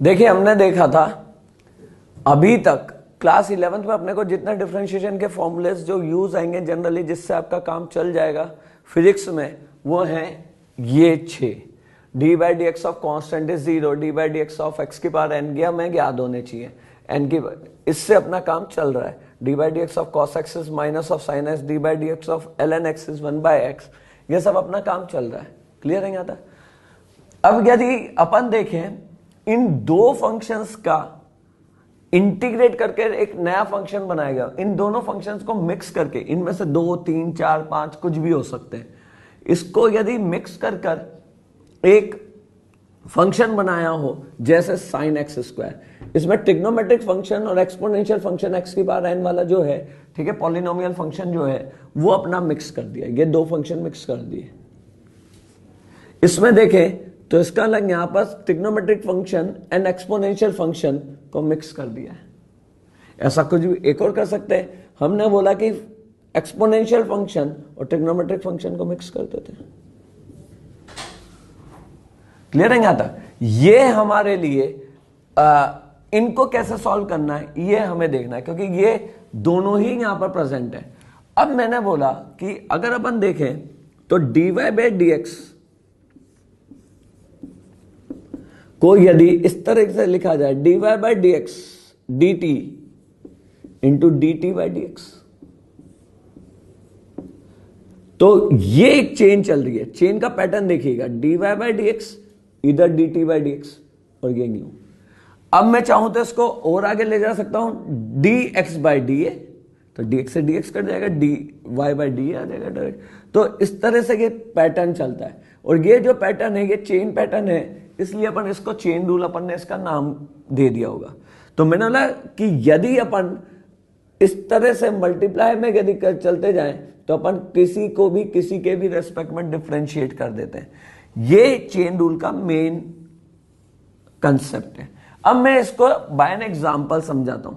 देखिए हमने देखा था अभी तक क्लास 11th में अपने को जितने डिफरेंशिएशन के फॉर्मूलेस जो यूज आएंगे जनरली, जिससे आपका काम चल जाएगा फिजिक्स में, वो हैं ये 6। D by d x of constant is 0, D by d x of x की पावर एन गया में याद होने चाहिए एन की, इससे अपना काम चल रहा है। D by d x of cos x is minus of sine x, d by d x of l n x is 1 by x, ये सब अपना काम चल रहा है। क्लियर है यहाँ तक? अब यदि अपन देखें इन दो फंक्शंस का इंटीग्रेट करके एक नया फंक्शन बनाएगा, इन दोनों फंक्शंस को मिक्स करके, इनमें से 2, 3, 4, 5 कुछ भी हो सकते हैं, इसको यदि मिक्स कर कर एक फंक्शन बनाया हो जैसे साइन एक्स स्क्वायर, इसमें ट्रिग्नोमेट्रिक फंक्शन और एक्सपोनेंशियल फंक्शन एक्स की पावर एन वाला जो है, ठीक है, पॉलिनोमियल फंक्शन जो है वो अपना मिक्स कर दिया, ये दो फंक्शन मिक्स कर दिए। इसमें देखें तो इसका अलग यहां पर trigonometric function and exponential function को मिक्स कर दिया है। ऐसा कुछ भी एक और कर सकते हैं, हमने बोला कि एक्सपोनेंशियल फंक्शन और ट्रिग्नोमेट्रिक फंक्शन को मिक्स कर देते हैं। क्लियर है यहां तक? ये हमारे लिए इनको कैसे सॉल्व करना है ये हमें देखना है, क्योंकि ये दोनों ही यहां पर प्रेजेंट है। अब मैंने बोला कि अगर अपन देखें तो dy बाई डी एक्स को यदि इस तरह से लिखा जाए, dy by d x d t into d t by d x, तो ये एक चेन चल रही है। चेन का पैटर्न देखिएगा, dy बाई डी एक्स इधर dt बाई डी एक्स और ये न्यू। अब मैं चाहूं तो इसको और आगे ले जा सकता हूं, dx बाई डी ए, तो dx से dx कट जाएगा, dy बाई डी आ जाएगा डायरेक्ट। तो इस तरह से ये पैटर्न चलता है, और ये जो पैटर्न है ये चेन पैटर्न है, इसलिए अपन इसको चेन रूल अपन ने इसका नाम दे दिया होगा। तो मैंने बोला कि यदि अपन इस तरह से मल्टीप्लाई में यदि चलते जाएं तो अपन किसी को भी किसी के भी रेस्पेक्ट में डिफरेंशिएट कर देते हैं। ये चेन रूल का मेन कंसेप्ट है। अब मैं इसको बाय एन एग्जांपल समझाता हूं।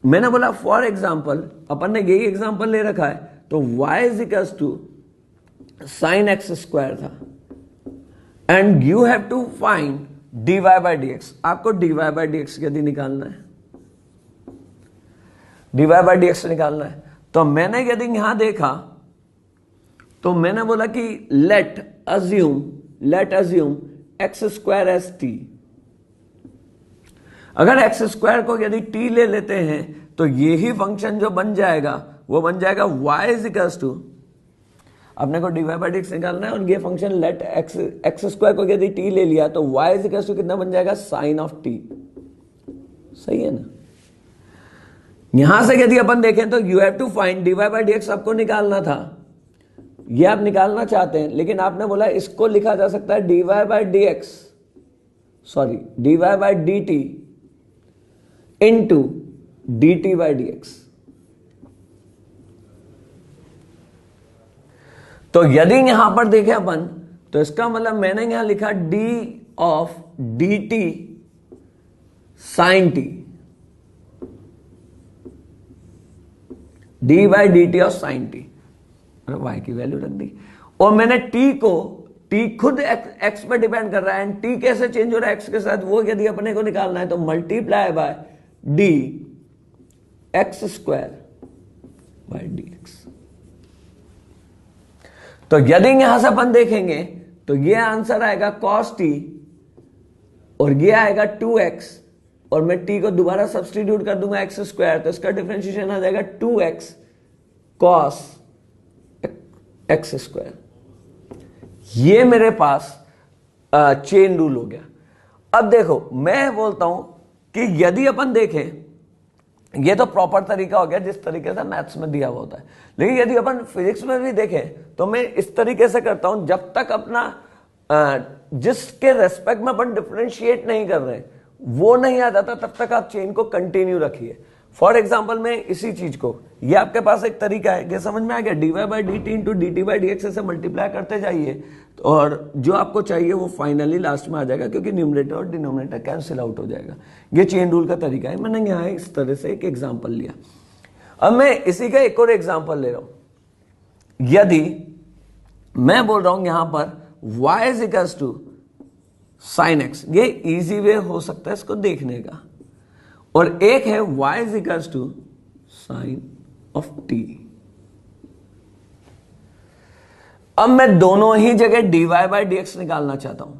मैंने बोला फॉर एग्जांपल, अपन ने यही एग्जांपल ले रखा है, तो y is equals to sine x square था, and you have to find dy by d x. आपको dy बाई डी एक्स यदि निकालना है, dy बाई डी एक्स निकालना है, तो मैंने यदि यहां देखा तो मैंने बोला कि let assume x square as t. अगर एक्स स्क्वायर को यदि टी ले लेते हैं तो यही फंक्शन जो बन जाएगा वो बन जाएगा y इज इक्वल्स टू, अपने को dy बाई डी एक्स निकालना है, और ये फंक्शन लेट एक्स स्क्वायर को यदि t ले लिया तो y इज इक्वल्स टू कितना बन जाएगा, साइन ऑफ t। सही है ना? यहां से यदि अपन देखें तो you have to find dy by d x आपको निकालना था, ये आप निकालना चाहते हैं, लेकिन आपने बोला इसको लिखा जा सकता है dy by d x, sorry dy by d t into d t by d x. तो यदि यहां पर देखें अपन तो इसका मतलब मैंने यहां लिखा d of d t sine t, d by d t of sine t, y की वैल्यू रख दी, और मैंने t को, t खुद x पर डिपेंड कर रहा है, एंड t कैसे चेंज हो रहा है x के साथ, वो यदि अपने को निकालना है तो multiply by D x square by d x. तो यदि यहां से अपन देखेंगे तो ये आंसर आएगा cos t, और ये आएगा 2x, और मैं t को दोबारा सब्स्टिट्यूट कर दूंगा एक्स स्क्वायर, तो इसका डिफरेंशिएशन आ जाएगा 2x cos एक्स स्क्वायर। ये मेरे पास चेन रूल हो गया। अब देखो मैं बोलता हूं कि यदि अपन देखें, ये तो प्रॉपर तरीका हो गया जिस तरीके से मैथ्स में दिया हुआ होता है, लेकिन यदि अपन फिजिक्स में भी देखें तो मैं इस तरीके से करता हूं, जब तक अपना जिसके रेस्पेक्ट में अपन डिफरेंशिएट नहीं कर रहे वो नहीं आ जाता तब तक आप चेन को कंटिन्यू रखिए। फॉर एग्जाम्पल में इसी चीज को, ये आपके पास एक तरीका है, ये समझ में आ गया, dy by d t into d t by d x से मल्टीप्लाई करते जाइए, और जो आपको चाहिए वो फाइनली लास्ट में आ जाएगा, क्योंकि न्यूमरेटर और डिनोमिनेटर कैंसिल आउट हो जाएगा। ये चेन रूल का तरीका है। मैंने यहाँ इस तरह से एक एग्जाम्पल लिया। अब मैं इसी का एक और एग्जाम्पल ले रहा हूं। यदि मैं बोल रहा हूं यहां पर y is equals to sine x. ये इजी वे हो सकता है इसको देखने का। और एक है y is equals to sine of t। अब मैं दोनों ही जगह dy बाई डी एक्स निकालना चाहता हूं,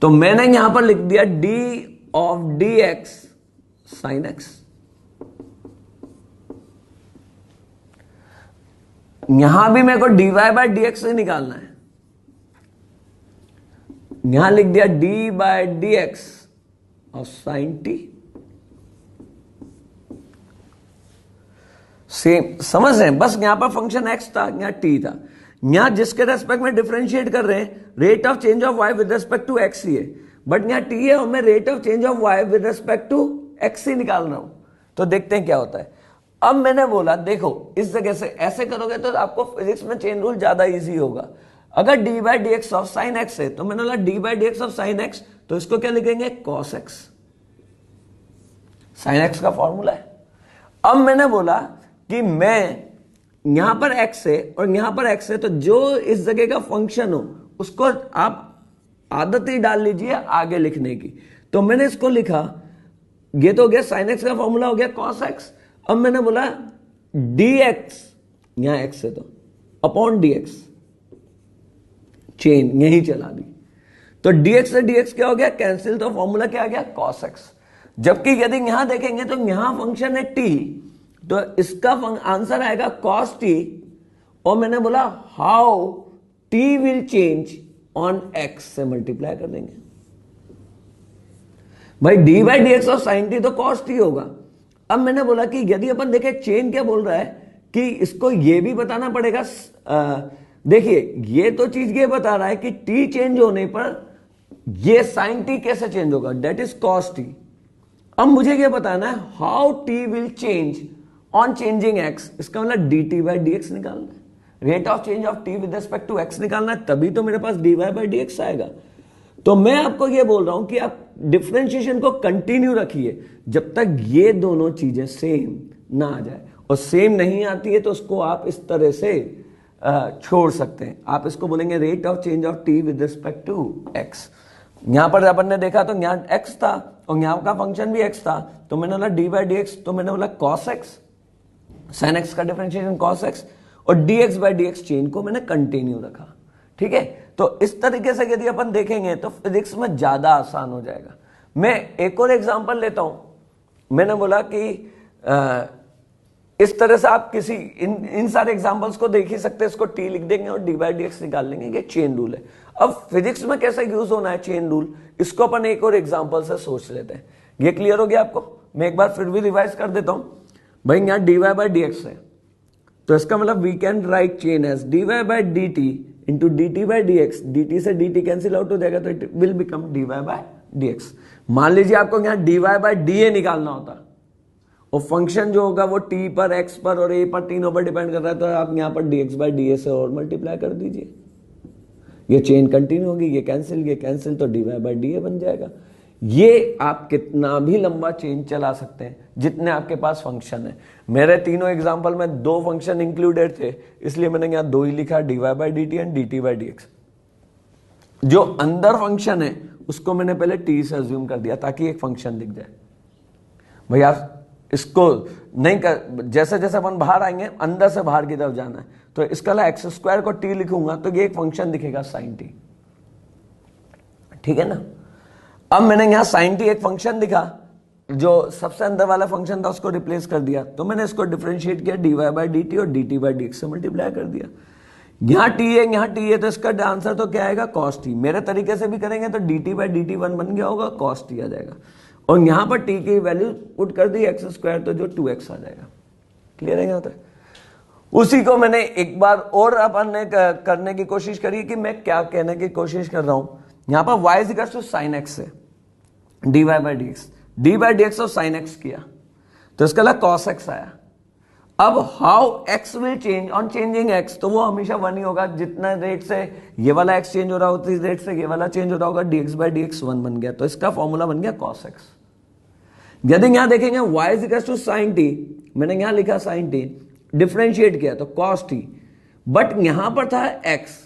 तो मैंने यहां पर लिख दिया d of D x sine x. यहां भी मेरे को dy बाई डी एक्स ही निकालना है। यहां लिख दिया d बाई डी एक्स और साइन टी। सेम समझ रहे हैं? बस यहां पर फंक्शन x था, यहां t था। यहां जिसके रेस्पेक्ट में डिफरेंशिएट कर रहे हैं, rate of change of y with respect to x ही है, बट यहां t है और मैं rate of change of y with respect to x ही निकाल रहा हूं। तो देखते हैं क्या होता है। अब मैंने बोला देखो इस जगह से ऐसे करोगे तो आपको फिजिक्स में चेन रूल ज्यादा इजी होगा। अगर D by d x of sine x है तो मैंने बोला D by d x of sine x, तो इसको क्या लिखेंगे? Cos x. साइन एक्स का फॉर्मूला है। अब मैंने बोला कि मैं यहां पर x है और यहां पर x है, तो जो इस जगह का फंक्शन हो उसको आप आदत ही डाल लीजिए आगे लिखने की। तो मैंने इसको लिखा, ये तो हो गया साइन एक्स का फॉर्मूला हो गया कॉस एक्स। अब मैंने बोला dx, यहां x है तो अपॉन dx, चेन यही चला दी, तो dx से dx क्या हो गया? कैंसिल, तो फॉर्मूला क्या आ गया? cos x। जबकि यदि यहां देखेंगे तो यहां फंक्शन है t, तो इसका आंसर आएगा cos t। और मैंने बोला how t will change on x से मल्टीप्लाई कर देंगे। भाई d by d x of sine T तो cos t होगा। अब मैंने बोला कि यदि अपन देखें चेन क्या बोल रहा है कि इसको ये भी बताना पड़ेगा। देखिए ये तो चीज ये बता रहा है कि t चेंज होने पर ये साइन t कैसे चेंज होगा, डेट इज cos t। अब मुझे ये बताना है how t will change on changing x। इसका मतलब dt बाई डी एक्स निकालना है, rate of change of t with respect to x निकालना है, तभी तो मेरे पास dy बाई डी एक्स आएगा। तो मैं आपको ये बोल रहा हूं कि आप डिफरेंशिएशन को कंटिन्यू रखिए जब तक ये दोनों चीजें सेम ना आ जाए, और सेम नहीं आती है तो उसको आप इस तरह से छोड़ सकते हैं। आप इसको बोलेंगे rate of change of t with respect to x। यहां पर अपन ने देखा तो यहां x था और यहां का फंक्शन भी x था, तो मैंने बोला डी बाई डी एक्स, तो मैंने बोला cos x, sin x का डिफरेंशिएशन cos x, और dx by d x chain को मैंने कंटिन्यू रखा। ठीक है, तो इस तरीके से यदि अपन देखेंगे तो फिजिक्स में ज्यादा आसान हो जाएगा। मैं एक और एग्जांपल लेता हूं। मैंने बोला कि इस तरह से आप किसी इन सारे एग्जांपल्स को देख ही सकते हैं, इसको t लिख देंगे और डी बाई डी एक्स निकाल लेंगे, ये चेन रूल है। अब फिजिक्स में कैसे यूज होना है चेन रूल, इसको अपन एक और एग्जांपल से सोच लेते हैं। ये क्लियर हो गया आपको? मैं एक बार फिर भी रिवाइज कर देता हूं। भाई यहां d y by d x है, तो इसका मतलब we can write chain as d y by d t into d t by d x. D t से डी टी कैंसिल आउट हो जाएगा, तो it will become d y by d x. मान लीजिए आपको यहां d y by d a निकालना होता, और फंक्शन जो होगा वो टी पर, एक्स पर और ए पर, तीनों पर डिपेंड कर रहा है, तो आप यहां पर डी एक्स बाई डी ए से और मल्टीप्लाई कर दीजिए। ये चेन कंटिन्यू होगी, ये कैंसिल, तो d y by d a बन जाएगा। ये आप कितना भी लंबा चेन चला सकते हैं जितने आपके पास फंक्शन है। मेरे तीनों एग्जांपल में 2 फंक्शन इंक्लूडेड थे, इसलिए मैंने यहां 2 ही लिखा, d y by d t and d t by d x. जो अंदर फंक्शन है उसको मैंने पहले टी से अज्यूम कर दिया ताकि एक फंक्शन दिख जाए। भैया इसको नहीं कर, जैसे जैसे अपन बाहर आएंगे अंदर से बाहर की तरफ जाना है, तो इसका ला एक्स स्क्वायर को टी लिखूंगा तो ये एक फंक्शन दिखेगा साइन टी। ठीक है ना? अब मैंने यहां साइन टी एक फंक्शन दिखा, जो सबसे अंदर वाला फंक्शन था उसको रिप्लेस कर दिया, तो मैंने इसको डिफरेंशिएट किया d y by d t और d t by d x से मल्टीप्लाई कर दिया। यहां टी है तो इसका आंसर तो क्या आएगा? Cos T. मेरे तरीके से भी करेंगे तो D t by d T 1 बन गया होगा, कॉस टी आ जाएगा, और यहां पर टी की वैल्यू पुट कर दी एक्स स्क्वायर, तो जो 2x आ जाएगा। क्लियर है? यहां तक उसी को मैंने एक बार और अपन ने करने की कोशिश करी कि मैं क्या कहने की कोशिश कर रहा हूं। यहां पर y is equal to sine x है, d y by d x, d by d x और साइन एक्स किया तो इसका लगा cos x आया। अब how x will change on changing x, तो वो हमेशा 1 ही होगा। जितना रेट से ये वाला x चेंज हो रहा होगा, उस रेट से ये वाला चेंज हो रहा होगा, dx बाई डी एक्स 1 बन गया, तो इसका फॉर्मूला बन गया cos x। यदि यहां देखेंगे y is equal to sine t, मैंने यहां लिखा साइन टी, डिफरेंशिएट किया तो cos t, बट यहां पर था x।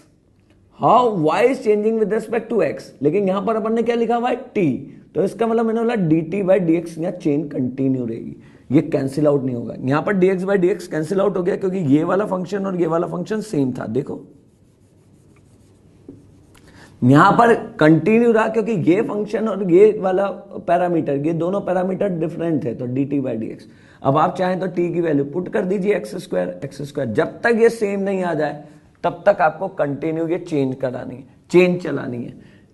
How y is changing with respect to x, लेकिन यहां पर अपन ने क्या लिखा हुआ है t, तो इसका मतलब मैंने बोला dt बाई डी एक्स, यहाँ चेन कंटिन्यू रहेगी, ये कैंसिल आउट नहीं होगा। यहां पर dx by d x cancel out हो गया क्योंकि ये वाला फंक्शन और ये वाला फंक्शन सेम था। देखो यहां पर कंटिन्यू रहा क्योंकि ये फंक्शन और ये वाला पैरामीटर, ये दोनों पैरामीटर डिफरेंट है, तो dt बाई डी एक्स। अब आप चाहें तो t की वैल्यू पुट कर दीजिए एक्स स्क्वायर, जब तक ये सेम नहीं आ जाए तब तक आपको कंटिन्यू ये चेंज करानी है, चेन चलानी है।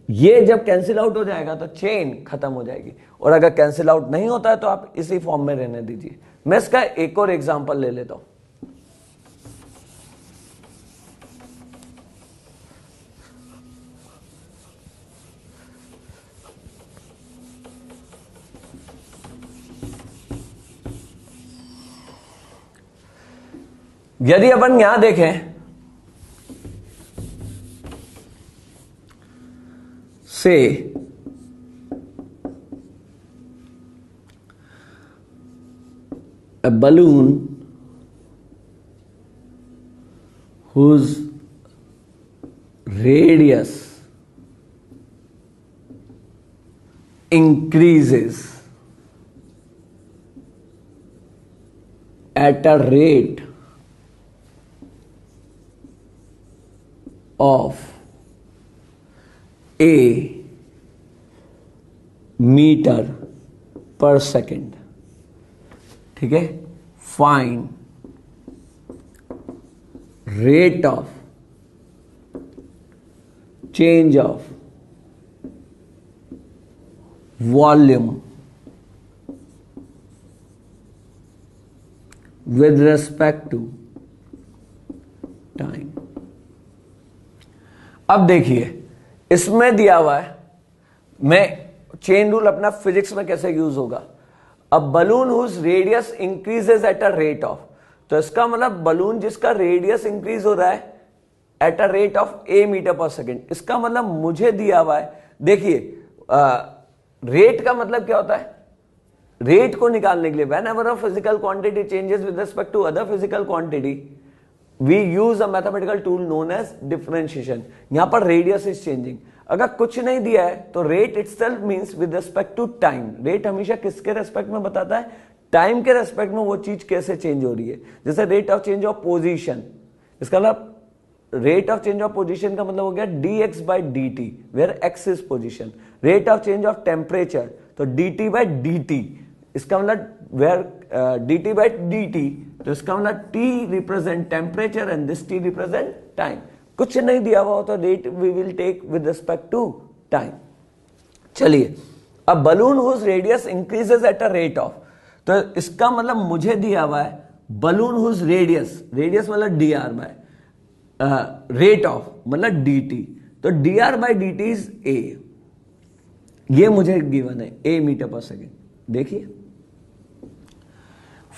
ये जब कैंसिल आउट हो जाएगा तो चेन खत्म हो जाएगी, और अगर कैंसिल आउट नहीं होता है तो आप इसी फॉर्म में रहने दीजिए। मैं इसका एक और एग्जांपल ले लेता हूं। यदि अपन यहां देखें, से a balloon whose radius increases at a rate of a metre per second, ठीक है। Find rate of change of volume with respect to time. अब देखिए इसमें दिया हुआ है, मैं चेन रूल अपना फिजिक्स में कैसे यूज होगा। अब balloon whose radius increases at a rate of, तो इसका मतलब बलून जिसका रेडियस इंक्रीज हो रहा है at a rate of a metre per second, इसका मतलब मुझे दिया हुआ है। देखिए रेट का मतलब क्या होता है, रेट को निकालने के लिए whenever a physical quantity changes with respect to other physical quantity we use a mathematical tool known as differentiation. यहां पर रेडियस इज चेंजिंग, अगर कुछ नहीं दिया है तो rate itself means with respect to time. Rate हमेशा किसके रेस्पेक्ट में बताता है, टाइम के रेस्पेक्ट में वो चीज कैसे चेंज हो रही है। जैसे rate of change of position, इसका मतलब rate of change of position का मतलब हो गया dx by d t, where x is position. Rate of change of temperature तो dt बाई डी टी, इसका मतलब where dt by d t, तो इसका मतलब t represent temperature and this t represent time. कुछ नहीं दिया हुआ हो तो rate we will take with respect to time. चलिए अब balloon whose radius increases at a rate of, तो इसका मतलब मुझे दिया हुआ है बलून हुज रेडियस, रेडियस मतलब d r by rate of मतलब डी टी, तो d r by d t is a, ये मुझे गिवन है a मीटर पर सेकेंड। देखिए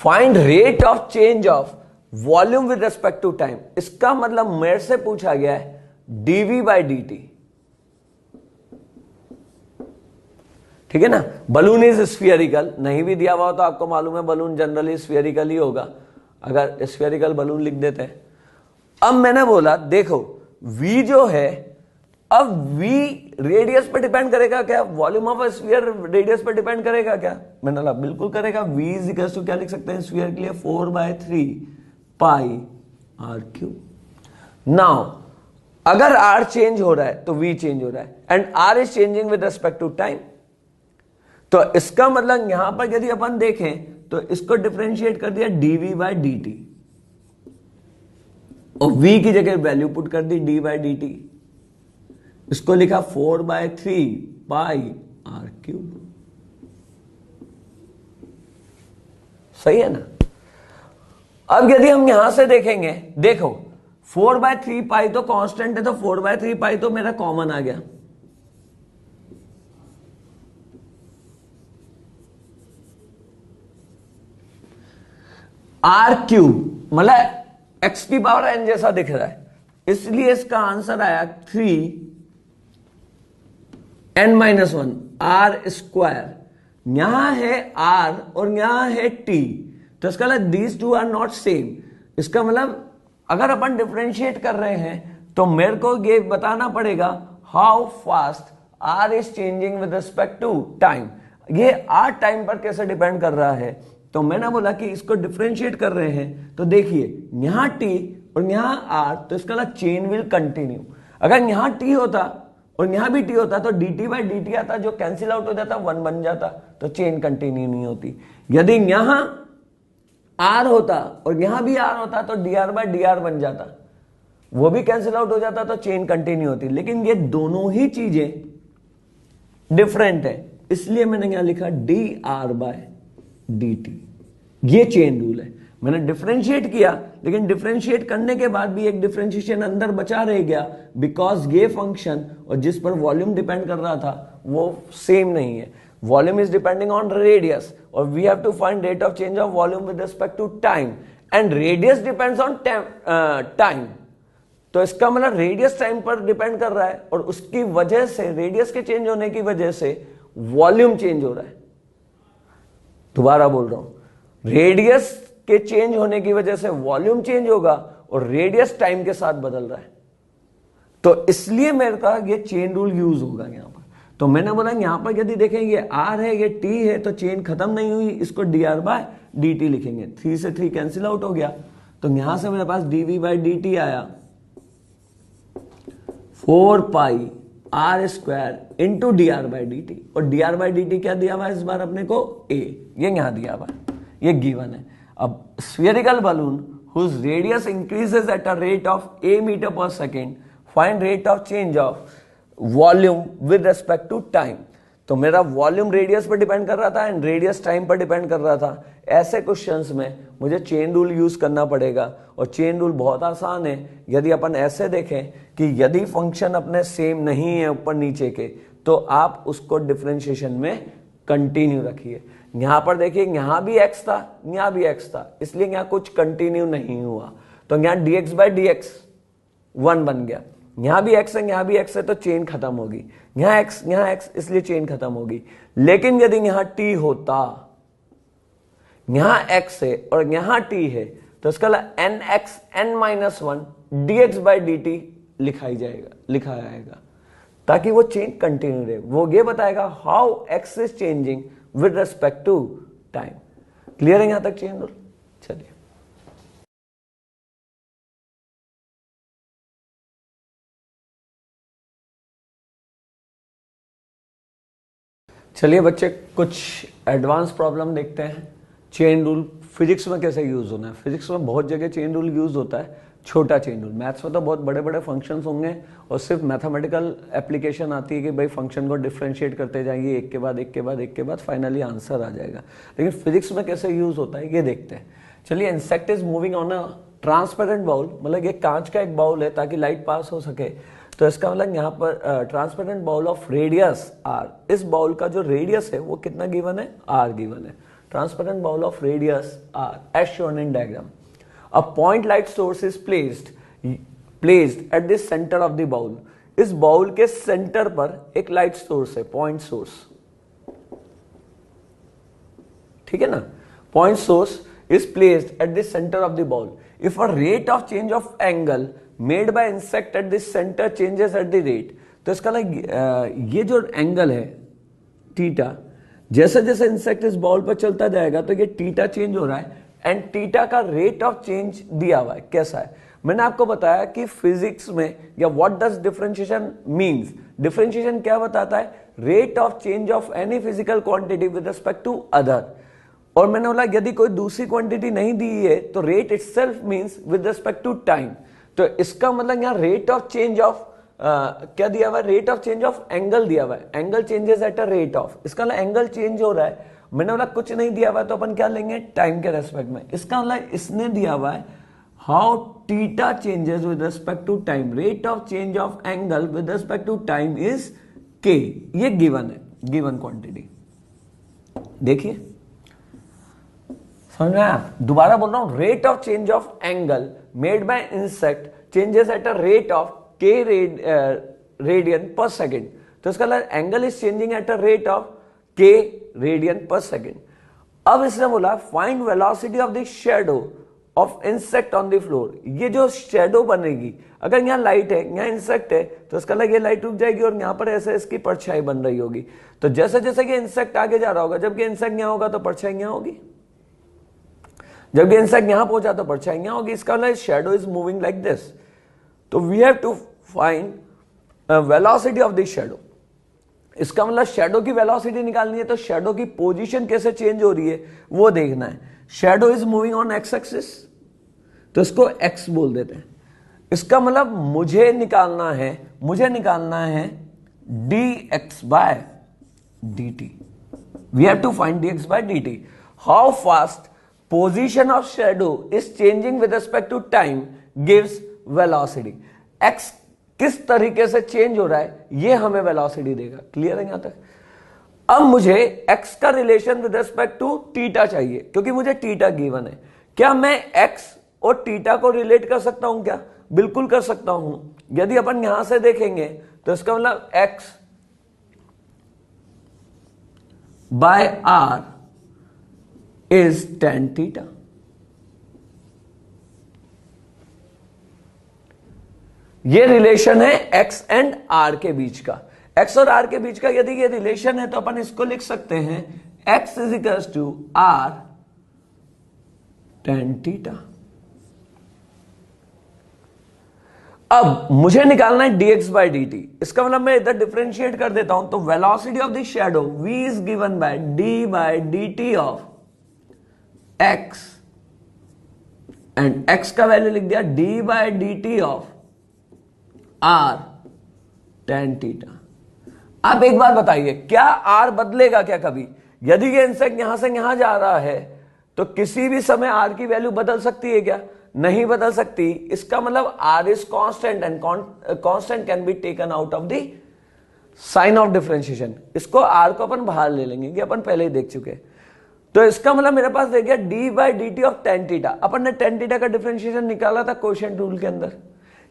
find rate of change of volume with respect to time, इसका मतलब मेरे से पूछा गया है dv बाई डी टी, ठीक है ना। बलून इज स्फीयरिकल, नहीं भी दिया हुआ तो आपको मालूम है बलून जनरली स्फीयरिकल ही होगा, अगर स्फीयरिकल बलून लिख देते हैं। अब मैंने बोला देखो v जो है, अब v रेडियस पे डिपेंड करेगा क्या, वॉल्यूम ऑफ स्फीयर रेडियस पे डिपेंड करेगा क्या, मैंने बोला बिल्कुल करेगा। v इज इक्वल टू क्या लिख सकते हैं स्फीयर के लिए 4/3 पाई आर क्यूब। नाउ अगर r चेंज हो रहा है तो v चेंज हो रहा है and r is changing with respect to time, तो इसका मतलब यहां पर यदि अपन देखें तो इसको डिफरेंशिएट कर दिया dv बाई डी टी, और v की जगह वैल्यू पुट कर दी d बाई डी टी, इसको लिखा 4/3 पाई आर क्यूब। सही है ना। अब यदि हम यहां से देखेंगे, देखो 4/3 पाई तो कांस्टेंट है, तो 4/3 पाई तो मेरा कॉमन आ गया, आर क्यूब मतलब x की पावर n जैसा दिख रहा है, इसलिए इसका आंसर आया 3n-1 आर स्क्वायर। यहां है r और यहां है t, तो इसका मतलब these two are not same. इसका मतलब अगर अपन डिफरेंशिएट कर रहे हैं तो मेरे को ये बताना पड़ेगा how fast r is changing with respect to time. ये आर टाइम पर कैसे डिपेंड कर रहा है। तो मैंने बोला कि इसको डिफरेंशिएट कर रहे हैं, तो देखिए यहां टी और यहां आर, तो इसका चेन विल कंटिन्यू। अगर यहां टी होता और यहां भी टी होता तो dt बाई dt आता, जो कैंसिल आउट हो जाता, 1 बन जाता, तो चेन कंटिन्यू नहीं होती। यदि यहां r होता और यहां भी r होता तो dr बाई dr बन जाता, वो भी कैंसिल आउट हो जाता, तो चेन कंटिन्यू होती। लेकिन ये दोनों ही चीजें डिफरेंट है, इसलिए मैंने यहां लिखा dr बाय dt। ये चेन रूल है। मैंने डिफरेंशिएट किया, लेकिन डिफरेंशिएट करने के बाद भी एक डिफरेंशिएशन अंदर बचा रह गया, बिकॉज ये फंक्शन और जिस पर वॉल्यूम डिपेंड कर रहा था वो सेम नहीं है। Volume is depending on radius और we have to find rate of change of volume with respect to time, and radius depends on time. तो इसका मतलब रेडियस टाइम पर डिपेंड कर रहा है, और उसकी वजह से, रेडियस के चेंज होने की वजह से वॉल्यूम चेंज हो रहा है। दोबारा बोल रहा हूं, रेडियस के चेंज होने की वजह से वॉल्यूम चेंज होगा और रेडियस टाइम के साथ बदल रहा है। तो इसलिए मेरे का ये चेन रूल यूज होगा यहां पर। तो मैंने बोला यहां पर यदि देखें ये आर है, ये टी है, तो चेन खत्म नहीं हुई, इसको dr बाय dt लिखेंगे। 3 से 3 कैंसिल आउट हो गया, तो यहां से मेरे पास dv बाय dt आया 4 pi r square into dr by dt। और dr बाई dt क्या दिया हुआ है इस बार अपने को? a, ये यहां दिया हुआ है, ये गिवन है। अब spherical balloon whose radius increases at a rate of a meter per second, find rate of change of volume with respect to time। तो मेरा वॉल्यूम रेडियस पर डिपेंड कर रहा था एंड रेडियस टाइम पर डिपेंड कर रहा था। ऐसे क्वेश्चंस में मुझे चेन रूल यूज करना पड़ेगा, और चेन रूल बहुत आसान है। यदि अपन ऐसे देखें कि यदि फंक्शन अपने सेम नहीं है ऊपर नीचे के, तो आप उसको डिफरेंशिएशन में कंटिन्यू रखिए। यहां पर देखिए यहां भी x था, यहां भी x था, इसलिए यहां कुछ कंटिन्यू नहीं हुआ, तो यहां dx बाई dx 1 बन गया। यहां भी x है, यहां भी x है, तो चेन खत्म होगी। यहां x, इसलिए चेन खत्म होगी। लेकिन यदि यहां t होता, यहां x है और यहां t है, तो इसका nx n-1 dx by dt लिखा जाएगा, ताकि वो चेन कंटिन्यू रहे। वो ये बताएगा how x is changing with respect to time. Clear है यहां तक चेन रूल? चलिए बच्चे, कुछ एडवांस प्रॉब्लम देखते हैं। चेन रूल फिजिक्स में कैसे यूज होना है। फिजिक्स में बहुत जगह चेन रूल यूज होता है, छोटा चेन रूल। मैथ्स में तो बहुत बड़े बड़े फंक्शंस होंगे और सिर्फ मैथमेटिकल एप्लीकेशन आती है कि भाई फंक्शन को डिफरेंशिएट करते जाएंगे, एक के बाद एक के बाद एक के बाद फाइनली आंसर आ जाएगा। लेकिन फिजिक्स में कैसे यूज होता है ये देखते हैं। चलिए, insect is moving on a transparent bowl, मतलब ये कांच का एक बाउल है ताकि लाइट पास हो सके। तो इसका मतलब यहाँ पर transparent bowl of radius r, इस बाउल का जो रेडियस है वो कितना गिवन है? आर गिवन है। Transparent bowl of radius r as shown in diagram. A point light source is placed at the centre of the bowl. इस bowl के सेंटर पर एक लाइट सोर्स है, पॉइंट सोर्स, ठीक है ना। Point source is placed at the center of the bowl. If a rate of change of angle made by insect at the center changes at the rate, तो इसका ये जो angle है theta, जैसे जैसे इंसेक्ट इस बॉल पर चलता जाएगा तो ये थीटा चेंज हो रहा है, एंड थीटा का रेट ऑफ चेंज दिया हुआ है। कैसा है? मैंने आपको बताया कि फिजिक्स में, या what does differentiation means, differentiation क्या बताता है? Rate of change of any physical quantity with respect to other. और मैंने बोला यदि कोई दूसरी क्वांटिटी नहीं दी है तो rate itself means with respect to time. तो इसका मतलब यहां रेट ऑफ चेंज ऑफ क्या दिया हुआ है? Rate of change of angle दिया हुआ है। Angle changes at a rate of, इसका मतलब एंगल चेंज हो रहा है। मैंने बोला कुछ नहीं दिया हुआ है तो अपन क्या लेंगे? टाइम के रेस्पेक्ट में। इसका मतलब इसने दिया हुआ है how theta changes with respect to time. Rate of change of angle with respect to time is k. ये गिवन है, गिवन क्वांटिटी। देखिए, समझ में आया? दोबारा बोल रहा हूं, rate of change of angle made bye insect changes at a rate of के रेडियन पर सेकेंड। तो इसका मतलब angle is changing at a rate of के रेडियन पर सेकेंड। अब इसने बोला find velocity of the shadow of insect on the floor, ये जो शेडो बनेगी, अगर यहाँ लाइट है, यहाँ इंसेक्ट है, तो इसका मतलब ये लाइट रुक जाएगी और यहाँ पर ऐसे इसकी परछाई बन रही होगी। तो जैसे जैसे कि इंसेक्ट आगे जा रहा होगा, जबकि इंसेक्ट यहाँ होगा तो परछाई यहाँ होगी, जबकि इंसेक्ट यहाँ पहुंचा तो परछाई यहाँ होगी। इसका मतलब shadow is moving like this. तो we have to find velocity of the shadow. इसका मतलब शेडो की वेलोसिटी निकालनी है, तो शेडो की पोजीशन कैसे चेंज हो रही है वो देखना है। Shadow is moving on x axis, तो इसको एक्स बोल देते हैं। इसका मतलब मुझे निकालना है dx by dt। We have to find dx by dt। How fast position of shadow is changing with respect to time gives velocity. x किस तरीके से चेंज हो रहा है ये हमें वेलोसिटी देगा। क्लियर है यहां तक? अब मुझे x का relation with respect to theta चाहिए, क्योंकि मुझे थीटा गिवन है। क्या मैं x और थीटा को रिलेट कर सकता हूं क्या? बिल्कुल कर सकता हूं। यदि अपन यहां से देखेंगे तो इसका मतलब x by r is tan theta. ये रिलेशन है x एंड r के बीच का। x और r के बीच का यदि ये रिलेशन है तो अपन इसको लिख सकते हैं x is equals to r tan theta. अब मुझे निकालना है dx बाय dt। इसका मतलब मैं इधर डिफरेंशिएट कर देता हूं, तो velocity of the shadow v is given by d by dt of x, and x का वैल्यू लिख दिया d by dt of r tan theta. आप एक बार बताइए, क्या r बदलेगा क्या कभी? यदि ये इंसेक्ट यहां से यहां जा रहा है तो किसी भी समय r की वैल्यू बदल सकती है क्या? नहीं बदल सकती। इसका मतलब r is constant and constant can be taken out of the sign of differentiation. इसको r को अपन बाहर ले लेंगे, कि अपन पहले ही देख चुके हैं। तो इसका मतलब मेरे पास रह गया d by dt of tan theta. अपन ने tan थीटा का डिफरेंशिएशन निकाला था क्वोशिएंट रूल के अंदर।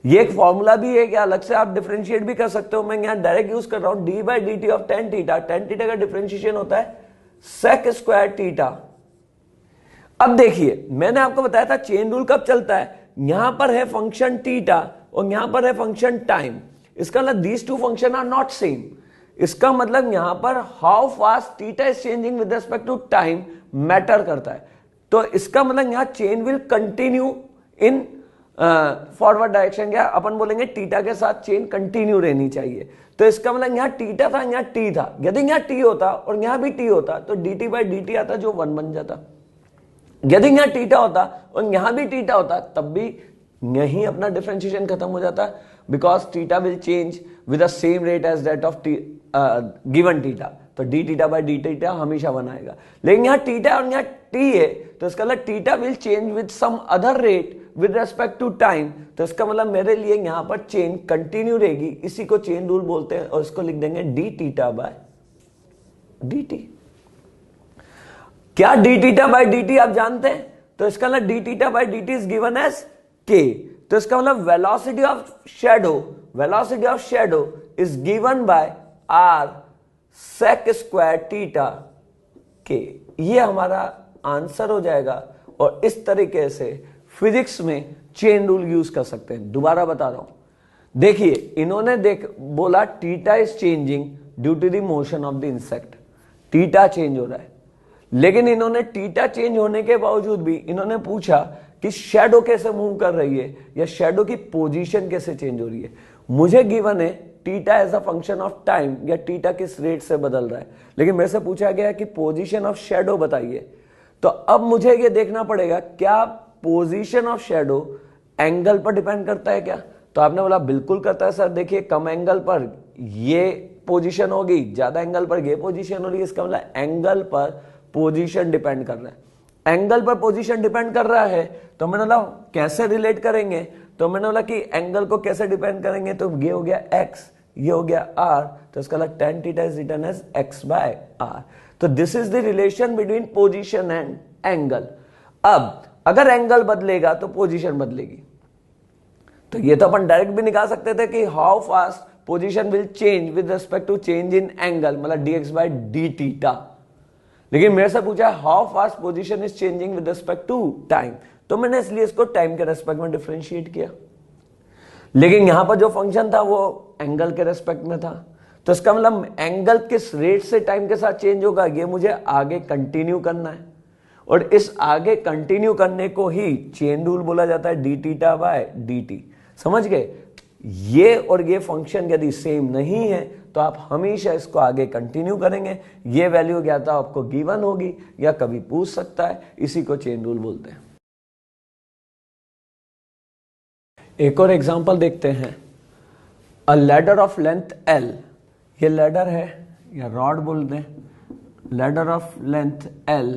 ये एक फॉर्मूला भी है कि अलग से आप डिफरेंशिएट भी कर सकते हो। मैं यहां डायरेक्ट यूज कर रहा हूं d by dt of tan theta. tan theta का डिफरेंशिएशन होता है sec स्क्वायर थीटा। अब देखिए, मैंने आपको बताया था चेन रूल कब चलता है, यहां पर है फंक्शन थीटा और यहां पर है फंक्शन टाइम। इसका मतलब these two function are not same. इसका मतलब यहां पर how fast theta is changing with respect to time matter करता है। तो इसका मतलब यहां chain will continue in forward direction. क्या अपन बोलेंगे, थीटा के साथ चेन कंटिन्यू रहनी चाहिए। तो इसका मतलब यहां थीटा था, यहां टी था। यदि यहां टी होता और यहां भी टी होता तो dt बाय dt आता जो 1 बन जाता। यदि यहां थीटा होता और यहां भी थीटा होता तब भी यहीं अपना डिफरेंशिएशन खत्म हो जाता, because theta will change with the same rate as that of given theta. तो d theta by d theta हमेशा बनाएगा। लेकिन यहां थीटा और यहां टी है, तो इसका मतलब theta will change with some other rate with respect to time. तो इसका मतलब मेरे लिए यहां पर चेन कंटिन्यू रहेगी। इसी को चेन रूल बोलते हैं और इसको लिख देंगे d theta by d t. क्या d theta by d t आप जानते हैं? तो इसका मतलब d theta by d t is given as k. तो इसका मतलब velocity of shadow is given by r sec square theta k. ये हमारा आंसर हो जाएगा। और इस तरीके से फिजिक्स में चेन रूल यूज कर सकते हैं। दोबारा बता रहा हूं, देखिए इन्होंने बोला theta is changing due to the motion of the insect. Theta change हो रहा है, लेकिन इन्होंने थीटा चेंज होने के बावजूद भी इन्होंने पूछा कि शैडो कैसे मूव कर रही है या शैडो की पोजीशन कैसे चेंज हो रही है। मुझे गिवन है theta as a function of time या थीटा किस रेट से बदल रहा है, लेकिन मेरे से पूछा गया कि पोजीशन ऑफ शैडो बताइए। तो अब मुझे ये देखना पड़ेगा क्या पोजीशन ऑफ शैडो एंगल पर डिपेंड करता है क्या? तो आपने बोला बिल्कुल करता है सर। देखिए कम एंगल पर ये पोजीशन होगी, ज्यादा एंगल पर ये पोजीशन होगी। इसका मतलब एंगल पर पोजीशन डिपेंड कर रहा है। एंगल पर पोजीशन डिपेंड कर रहा है तो मैंने बोला कैसे रिलेट करेंगे? तो मैंने बोला कि एंगल को कैसे डिपेंड करेंगे, तो ये हो गया x, ये हो गया r, तो इसका मतलब tan theta is written as x by r। तो this is the relation between position and angle. अब अगर एंगल बदलेगा तो पोजीशन बदलेगी। तो ये तो अपन डायरेक्ट भी निकाल सकते थे कि how fast position will change with respect to change in angle, मतलब dx बाय डी थीटा। लेकिन मेरे से पूछा how fast position is changing with respect to time, तो मैंने इसलिए इसको टाइम के रेस्पेक्ट में डिफरेंशिएट किया। लेकिन यहां पर जो फंक्शन था वो एंगल के रेस्पेक्ट में था, तो इसका मतलब एंगल किस रेट से टाइम के साथ चेंज होगा ये मुझे आगे कंटिन्यू करना है, और इस आगे कंटिन्यू करने को ही चेन रूल बोला जाता है, D theta by d T. समझ गए? ये और ये फंक्शन यदि सेम नहीं है तो आप हमेशा इसको आगे कंटिन्यू करेंगे। ये वैल्यू क्या था आपको गिवन होगी या कभी पूछ सकता है, इसी को चेन रूल बोलते हैं। एक और एग्जांपल देखते हैं। A ladder of length L, ये लैडर है या रॉड बोल दें, ladder of length L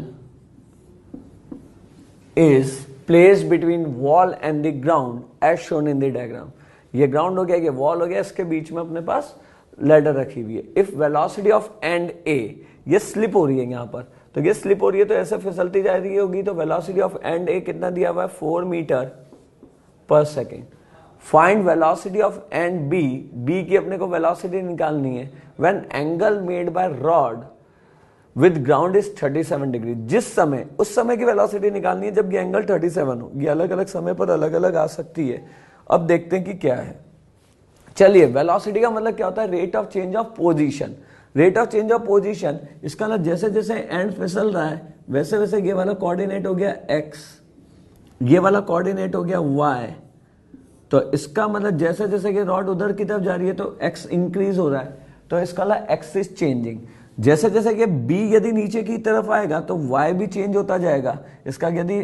is placed between wall and the ground as shown in the diagram. ये ग्राउंड हो गया, ये वॉल हो गया, इसके बीच में अपने पास लैडर रखी हुई है। इफ वेलोसिटी ऑफ एंड ए, ये स्लिप हो रही है यहां पर, तो ये स्लिप हो रही है तो ऐसे फिसलती जा रही होगी, तो वेलोसिटी ऑफ एंड ए कितना दिया हुआ है 4 metre per second. Find velocity of end B, B की अपने को वेलोसिटी निकालनी है when angle made by rod with ground is 37 degree. जिस समय, उस समय की वेलोसिटी निकालनी है जब ये एंगल 37 हो। ये अलग अलग समय पर अलग अलग आ सकती है। अब देखते हैं कि क्या है। चलिए, वेलोसिटी का मतलब क्या होता है? Rate of change of position. Rate of change of position, इसका मतलब जैसे जैसे एंड फिसल रहा है वैसे वैसे ये वाला कोऑर्डिनेट हो गया x, ये वाला कोऑर्डिनेट हो गया y। तो इसका मतलब जैसे जैसे ये रॉड उधर की तरफ जा रही है तो x इंक्रीज हो रहा है, तो इसका मतलब x इज चेंजिंग। जैसे जैसे ये b यदि नीचे की तरफ आएगा तो y भी चेंज होता जाएगा। इसका यदि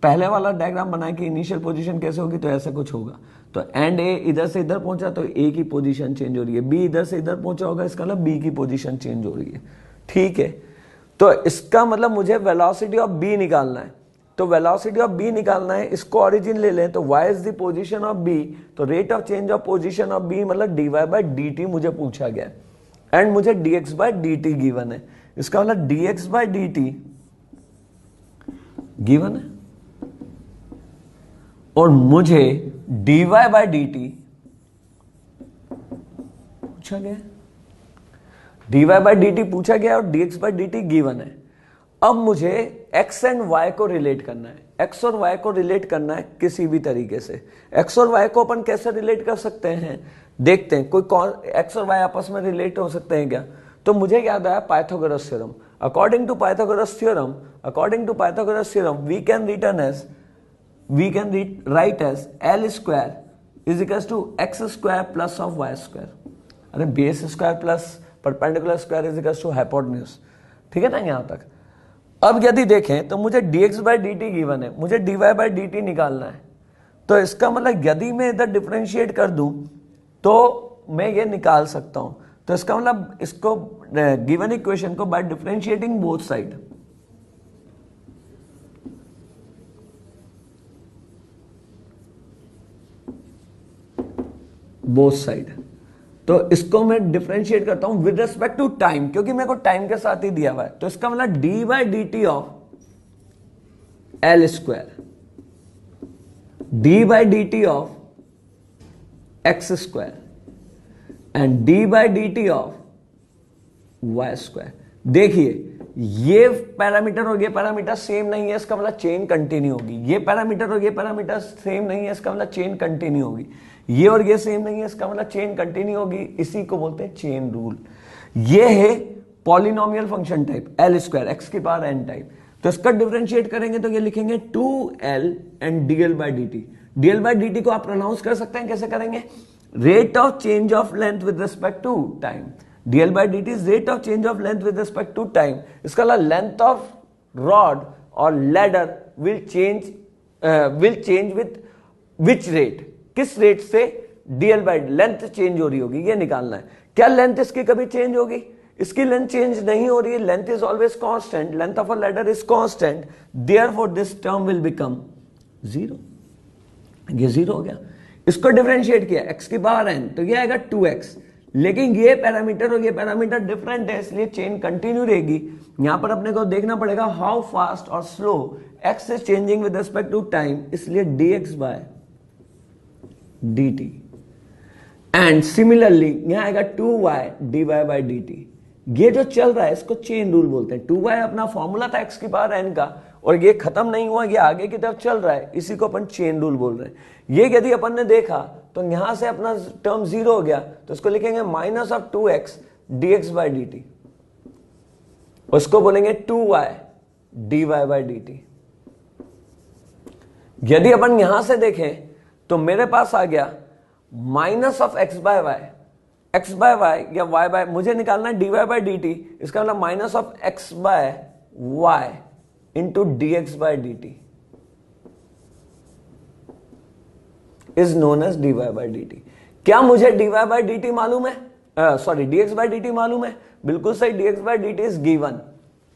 पहले वाला डायग्राम बनाए कि इनिशियल पोजीशन कैसे होगी तो ऐसा कुछ होगा। तो एंड ए इधर से इधर पहुंचा तो ए की पोजीशन चेंज हो रही है, बी इधर से इधर पहुंचा होगा, इसका मतलब बी की पोजीशन चेंज हो रही है। ठीक है, तो इसका मतलब मुझे वेलोसिटी ऑफ बी निकालना है। तो वेलोसिटी ऑफ बी निकालना है, इसको ओरिजिन ले लें तो y is the position of B, तो rate of change of position of B मतलब dy बाय dt मुझे पूछा गया एंड मुझे dx बाय dt गिवन है। इसका मतलब dx बाय dt गिवन है और मुझे dy बाय dt पूछा गया, dy बाय dt पूछा गया और dx बाय dt गिवन है। अब मुझे x एंड y को रिलेट करना है, x और y को रिलेट करना है किसी भी तरीके से। x और y को अपन कैसे रिलेट कर सकते हैं देखते हैं। कोई x और y आपस में रिलेट हो सकते हैं क्या? तो मुझे याद आया Pythagoras theorem. According to Pythagoras theorem we can write as L square is equals to x square plus of y square। अरे base square plus perpendicular square is equals to hypotenuse. ठीक है ना यहां तक? अब यदि देखें तो मुझे dx बाय dt गिवन है, मुझे dy बाय dt निकालना है। तो इसका मतलब यदि मैं इधर डिफरेंशिएट कर दूं तो मैं ये निकाल सकता हूं। तो इसका मतलब इसको गिवन इक्वेशन को by differentiating both side, both side, तो इसको मैं डिफरेंशिएट करता हूं विद रिस्पेक्ट टू टाइम, क्योंकि मेरे को टाइम के साथ ही दिया हुआ है। तो इसका मतलब d by d t of l square, d by d t of x square and d by d t of y square. देखिए ये पैरामीटर और ये पैरामीटर सेम नहीं है, इसका मतलब चेन कंटिन्यू होगी। ये पैरामीटर और ये पैरामीटर सेम नहीं है, इसका मतलब चेन कंटिन्यू होगी। ये और ये सेम नहीं है, इसका मतलब चेन कंटिन्यू होगी। इसी को बोलते हैं चेन रूल। ये है polynomial function type l square x की पावर एन टाइप। तो इसका डिफरेंशिएट करेंगे तो ये लिखेंगे 2l and dl by dt। Dl by dt को आप प्रोनाउंस कर सकते हैं, कैसे करेंगे? Rate of change of length with respect to time. Dl by dt is rate of change of length with respect to time. इसका length of rod और ladder will change with which rate, किस rate से DL by length change हो रही होगी, ये निकालना है। क्या लेंथ इसकी कभी चेंज होगी? इसकी लेंथ चेंज नहीं हो रही है, length is always constant, length of a ladder is constant, therefore this term will become zero. ये जीरो हो गया। इसको डिफरेंशिएट किया x की पावर n, तो ये आएगा 2x। लेकिन ये पैरामीटर और ये पैरामीटर डिफरेंट है, इसलिए चेन कंटिन्यू रहेगी। यहां पर अपने को देखना पड़ेगा हाउ फास्ट और slow x is changing with respect to time, इसलिए dx by dt। And similarly यहां आएगा 2y dy बाय dt। ये जो चल रहा है इसको चेन रूल बोलते हैं। 2y अपना फॉर्मूला था x की पावर n का, और ये खत्म नहीं हुआ, ये आगे की तरफ चल रहा है, इसी को अपन चेन रूल बोल रहे हैं। ये यदि अपन ने देखा तो यहां से अपना टर्म 0 हो गया, तो इसको लिखेंगे -2x dx/dt, उसको बोलेंगे 2y dy/dt। यदि अपन यहां से देखें तो मेरे पास आ गया (x/y) या y/, मुझे निकालना है dy/dt, इसका मतलब (x/y) into dx/dt is known as dy/dt। क्या मुझे dy/dt मालूम है? सॉरी, dx/dt मालूम है? बिल्कुल सही, dx/dt इज गिवन।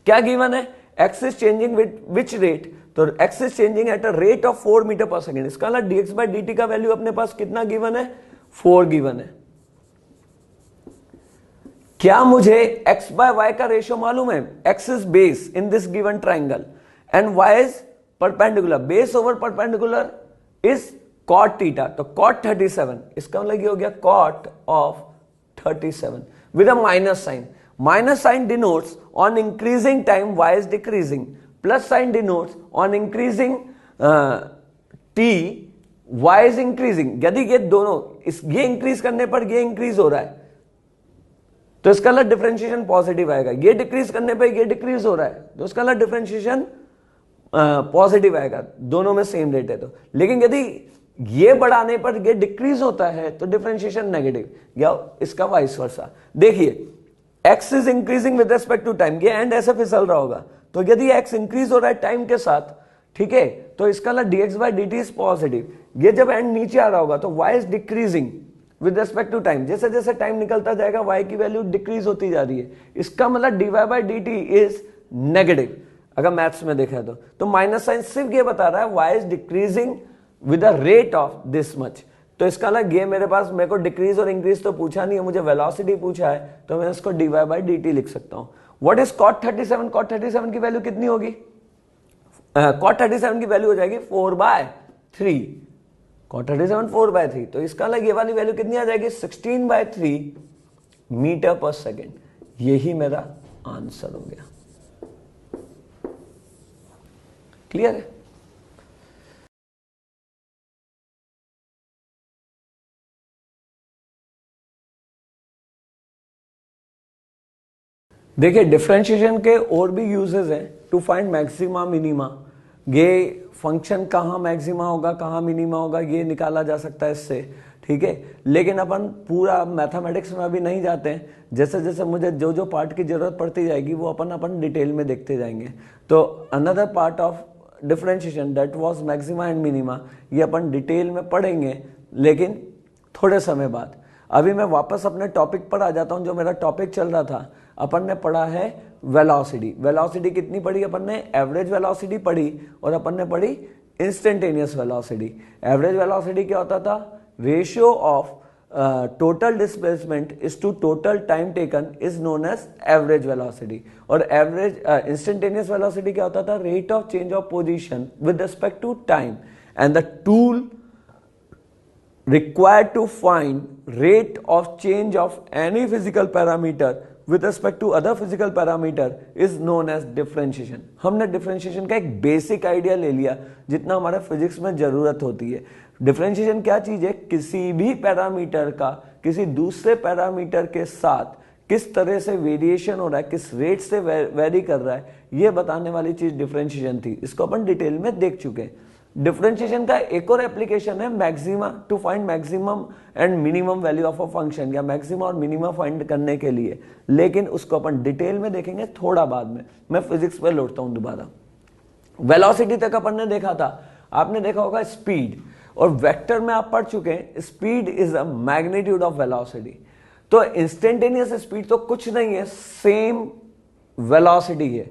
क्या गिवन है? x is changing with which rate, तो x is changing at a rate of 4 metre per second. इसका मतलब dx/dt का वैल्यू अपने पास कितना गिवन है? 4 गिवन है। क्या मुझे x/y का रेशियो मालूम है? x is base in this given triangle and y is perpendicular, base over perpendicular is cot theta, तो cot 37, इसका मतलब ये हो गया cot of 37 with a minus sign. Minus sign denotes on increasing time y is decreasing, plus sign denotes on increasing t y is increasing. यदि ये दोनों ये इंक्रीज करने पर ये इंक्रीज हो रहा है तो इसका मतलब डिफरेंशिएशन पॉजिटिव आएगा, ये डिक्रीज करने पर ये डिक्रीज हो रहा है तो इसका मतलब डिफरेंशिएशन पॉजिटिव आएगा, दोनों में सेम रेट है तो। लेकिन यदि ये बढ़ाने पर ये डिक्रीज होता है तो डिफरेंशिएशन नेगेटिव, या इसका वाइस वर्सा। देखिए x is increasing with respect to time, ये एंड ऐसे फिसल रहा होगा, तो यदि x इंक्रीज हो रहा है टाइम के साथ, ठीक है, तो इसका मतलब dx/dt इज पॉजिटिव। ये जब एंड नीचे आ रहा होगा तो y is decreasing with respect to time, जैसे जैसे टाइम निकलता जाएगा y की वैल्यू डिक्रीज होती जा रही है, इसका मतलब dy/dt इज नेगेटिव। अगर मैथ्स में देखा तो माइनस साइन सिर्फ ये बता रहा है y is decreasing with a rate of this much, तो इसका अलग ये मेरे पास, मेरे को डिक्रीज और इंक्रीज तो पूछा नहीं है, मुझे वेलोसिटी पूछा है, तो मैं इसको dy/dt लिख सकता हूं। What is cot 37? cot 37 की वैल्यू कितनी होगी? cot 37 की वैल्यू हो जाएगी 4/3, cot 37 4/3, तो इसका अलग ये वाली वैल्यू कितनी आ जाएगी? 16/3 मीटर पर सेकेंड। यही मेरा आंसर हो गया। क्लियर है? देखिए डिफरेंशिएशन के और भी यूजेस हैं टू फाइंड मैक्सिमा मिनिमा। ये फंक्शन कहाँ मैक्सिमा होगा कहाँ मिनिमा होगा ये निकाला जा सकता है इससे, ठीक है। लेकिन अपन पूरा मैथमेटिक्स में अभी नहीं जाते हैं, जैसे जैसे मुझे जो जो पार्ट की जरूरत पड़ती जाएगी वो अपन डिटेल में देखते जाएंगे। तो another part of differentiation that was maxima and minima, ये अपन डिटेल में पढ़ेंगे लेकिन थोड़े समय बाद। अभी मैं वापस अपने टॉपिक पर आ जाता हूं, जो मेरा टॉपिक चल रहा था। अपन ने पढ़ा है वेलोसिटी। वेलोसिटी कितनी पढ़ी अपन ने? एवरेज वेलोसिटी पढ़ी, और अपन ने पढ़ी इंस्टेंटेनियस वेलोसिटी। एवरेज वेलोसिटी क्या होता था? Ratio of total displacement is to total time taken is known as average velocity. और एवरेज इंस्टेंटेनियस वेलोसिटी क्या होता था? Rate of change of position with respect to time, and the tool required to find rate of change of any physical parameter with respect to other physical parameter is known as differentiation। हमने differentiation का एक basic idea ले लिया जितना हमारे physics में जरूरत होती है। differentiation क्या चीज है? किसी भी पैरामीटर का किसी दूसरे पैरामीटर के साथ किस तरह से वेरिएशन हो रहा है, किस रेट से वेरी कर रहा है, ये बताने वाली चीज डिफरेंशिएशन थी। इसको अपन डिटेल में देख चुके हैं। डिफरेंशिएशन का एक और एप्लीकेशन है maxima, to find maximum and minimum value of a function, या मैक्सिमा और मिनिमा फाइंड करने के लिए, लेकिन उसको अपन डिटेल में देखेंगे थोड़ा बाद में। मैं फिजिक्स पे लौटता हूं दोबारा। वेलोसिटी तक अपन ने देखा था, आपने देखा होगा स्पीड, और वेक्टर में आप पढ़ चुके हैं speed is a magnitude of velocity. तो इंस्टेंटेनियस स्पीड तो कुछ नहीं है, सेम वेलोसिटी है,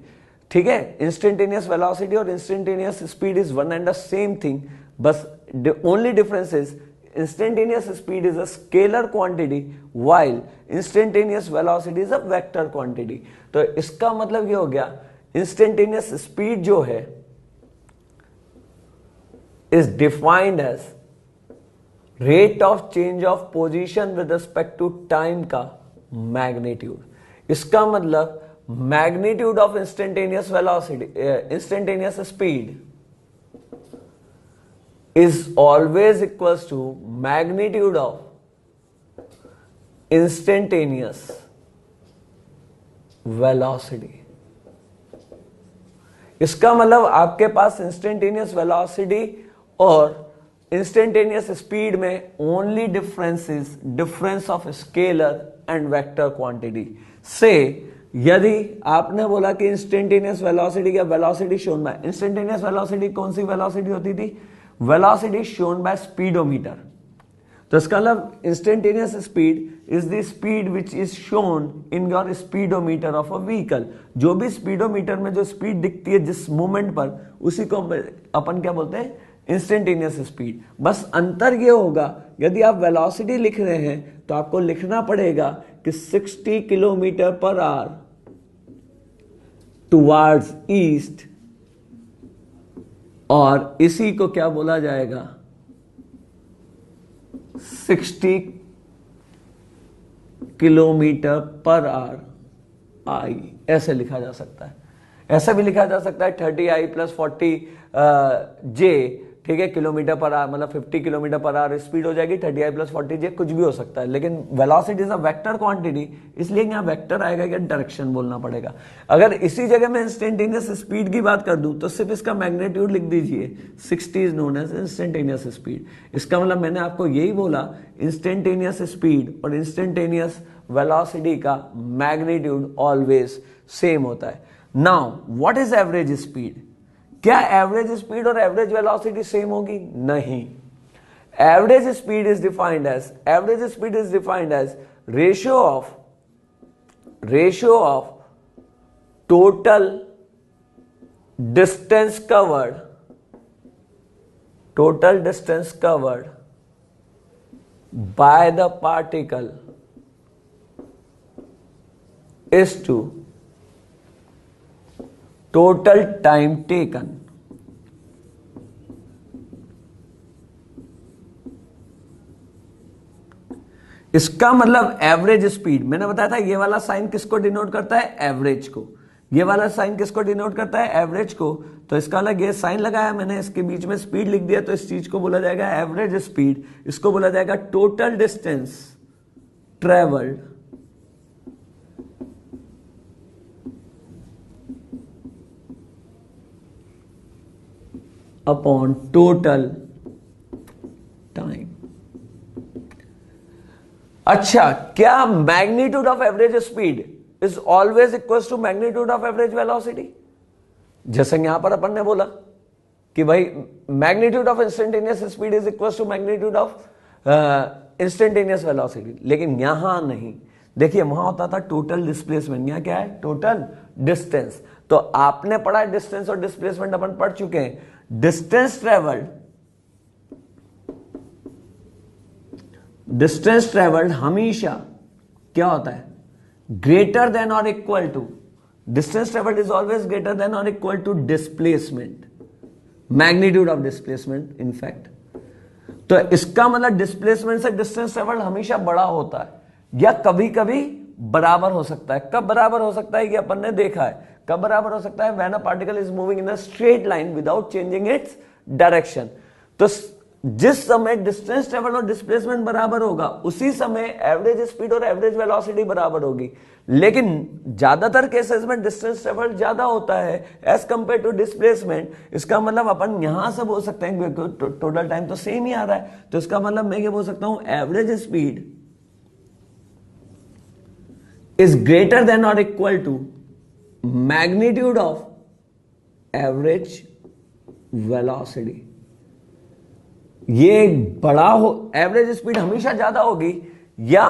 ठीक है। इंस्टेंटेनियस वेलोसिटी और instantaneous speed is one and the same thing, बस only difference is instantaneous speed is a scalar quantity while instantaneous velocity is a vector quantity. तो इसका मतलब ये हो गया इंस्टेंटेनियस स्पीड जो है is defined as rate of change of position with respect to time का मैग्नीट्यूड। इसका मतलब magnitude of instantaneous velocity, instantaneous speed is always equals to magnitude of instantaneous velocity. इसका मतलब आपके पास इंस्टेंटेनियस वेलोसिटी और instantaneous speed में only difference is difference of scalar and vector quantity से। यदि आपने बोला कि इंस्टेंटेनियस वेलोसिटी या velocity shown by, instantaneous velocity कौन सी वेलोसिटी होती थी? Velocity shown by speedometer. तो इसका मतलब instantaneous speed is the speed which is shown in your speedometer of a vehicle. जो भी स्पीडोमीटर में जो स्पीड दिखती है जिस मोमेंट पर, उसी को अपन क्या बोलते हैं? Instantaneous speed. बस अंतर ये होगा, यदि आप वेलोसिटी लिख रहे हैं तो आपको लिखना पड़ेगा कि 60 kilometre per hour towards east, और इसी को क्या बोला जाएगा? 60 किलोमीटर पर आवर आई, ऐसे लिखा जा सकता है। ऐसा भी लिखा जा सकता है 30i + 40j, ठीक है, किलोमीटर पर आवर, मतलब 50 किलोमीटर पर आवर स्पीड हो जाएगी, 30i + 40j, कुछ भी हो सकता है। लेकिन velocity is a vector quantity, इसलिए यहां वेक्टर आएगा या डायरेक्शन बोलना पड़ेगा। अगर इसी जगह मैं इंस्टेंटेनियस स्पीड की बात कर दूं तो सिर्फ इसका मैग्नीट्यूड लिख दीजिए, 60 is known as instantaneous speed. इसका मतलब मैंने आपको यही बोला, इंस्टेंटेनियस स्पीड और इंस्टेंटेनियस वेलोसिटी का मैग्नीट्यूड ऑलवेज सेम होता है। Now what is average speed? क्या एवरेज स्पीड और एवरेज वेलोसिटी सेम होगी? नहीं। Average speed is defined as ratio of total distance covered by the particle is to total time taken. इसका मतलब average speed, मैंने बताया था ये वाला साइन किसको डिनोट करता है? एवरेज को। ये वाला साइन किसको डिनोट करता है? एवरेज को। तो इसका अलग ये साइन लगाया मैंने, इसके बीच में स्पीड लिख दिया, तो इस चीज को बोला जाएगा एवरेज स्पीड। इसको बोला जाएगा total distance travelled upon total time. अच्छा, क्या magnitude of average speed is always equal to magnitude of average velocity? जैसे यहां पर अपन ने बोला कि भाई magnitude of instantaneous speed is equal to magnitude of instantaneous velocity, लेकिन यहां नहीं। देखिए वहां होता था टोटल डिस्प्लेसमेंट, यहां क्या है? Total distance. तो आपने पढ़ा डिस्टेंस और डिस्प्लेसमेंट अपन पढ़ चुके हैं। डिस्टेंस ट्रेवल्ड हमेशा क्या होता है? ग्रेटर देन और equal to, distance travelled is always greater than और equal to displacement, magnitude of displacement in fact. तो इसका मतलब डिस्प्लेसमेंट से डिस्टेंस ट्रेवल्ड हमेशा बड़ा होता है, या कभी कभी बराबर हो सकता है। कब बराबर हो सकता है ये अपन ने देखा है। कब बराबर हो सकता है? When a particle is moving in a straight line without changing its direction. तो जिस समय डिस्टेंस ट्रेवल और डिस्प्लेसमेंट बराबर होगा, उसी समय एवरेज स्पीड और एवरेज वेलोसिटी बराबर होगी। लेकिन ज्यादातर केसेस में डिस्टेंस ट्रेवल ज्यादा होता है एज कंपेयर टू डिस्प्लेसमेंट। इसका मतलब अपन यहां से बोल सकते हैं, टोटल टाइम तो सेम ही आ रहा है, तो इसका मतलब मैं ये बोल सकता हूं average speed is greater than or equal to magnitude of average velocity। ये बड़ा हो, एवरेज स्पीड हमेशा ज्यादा होगी, या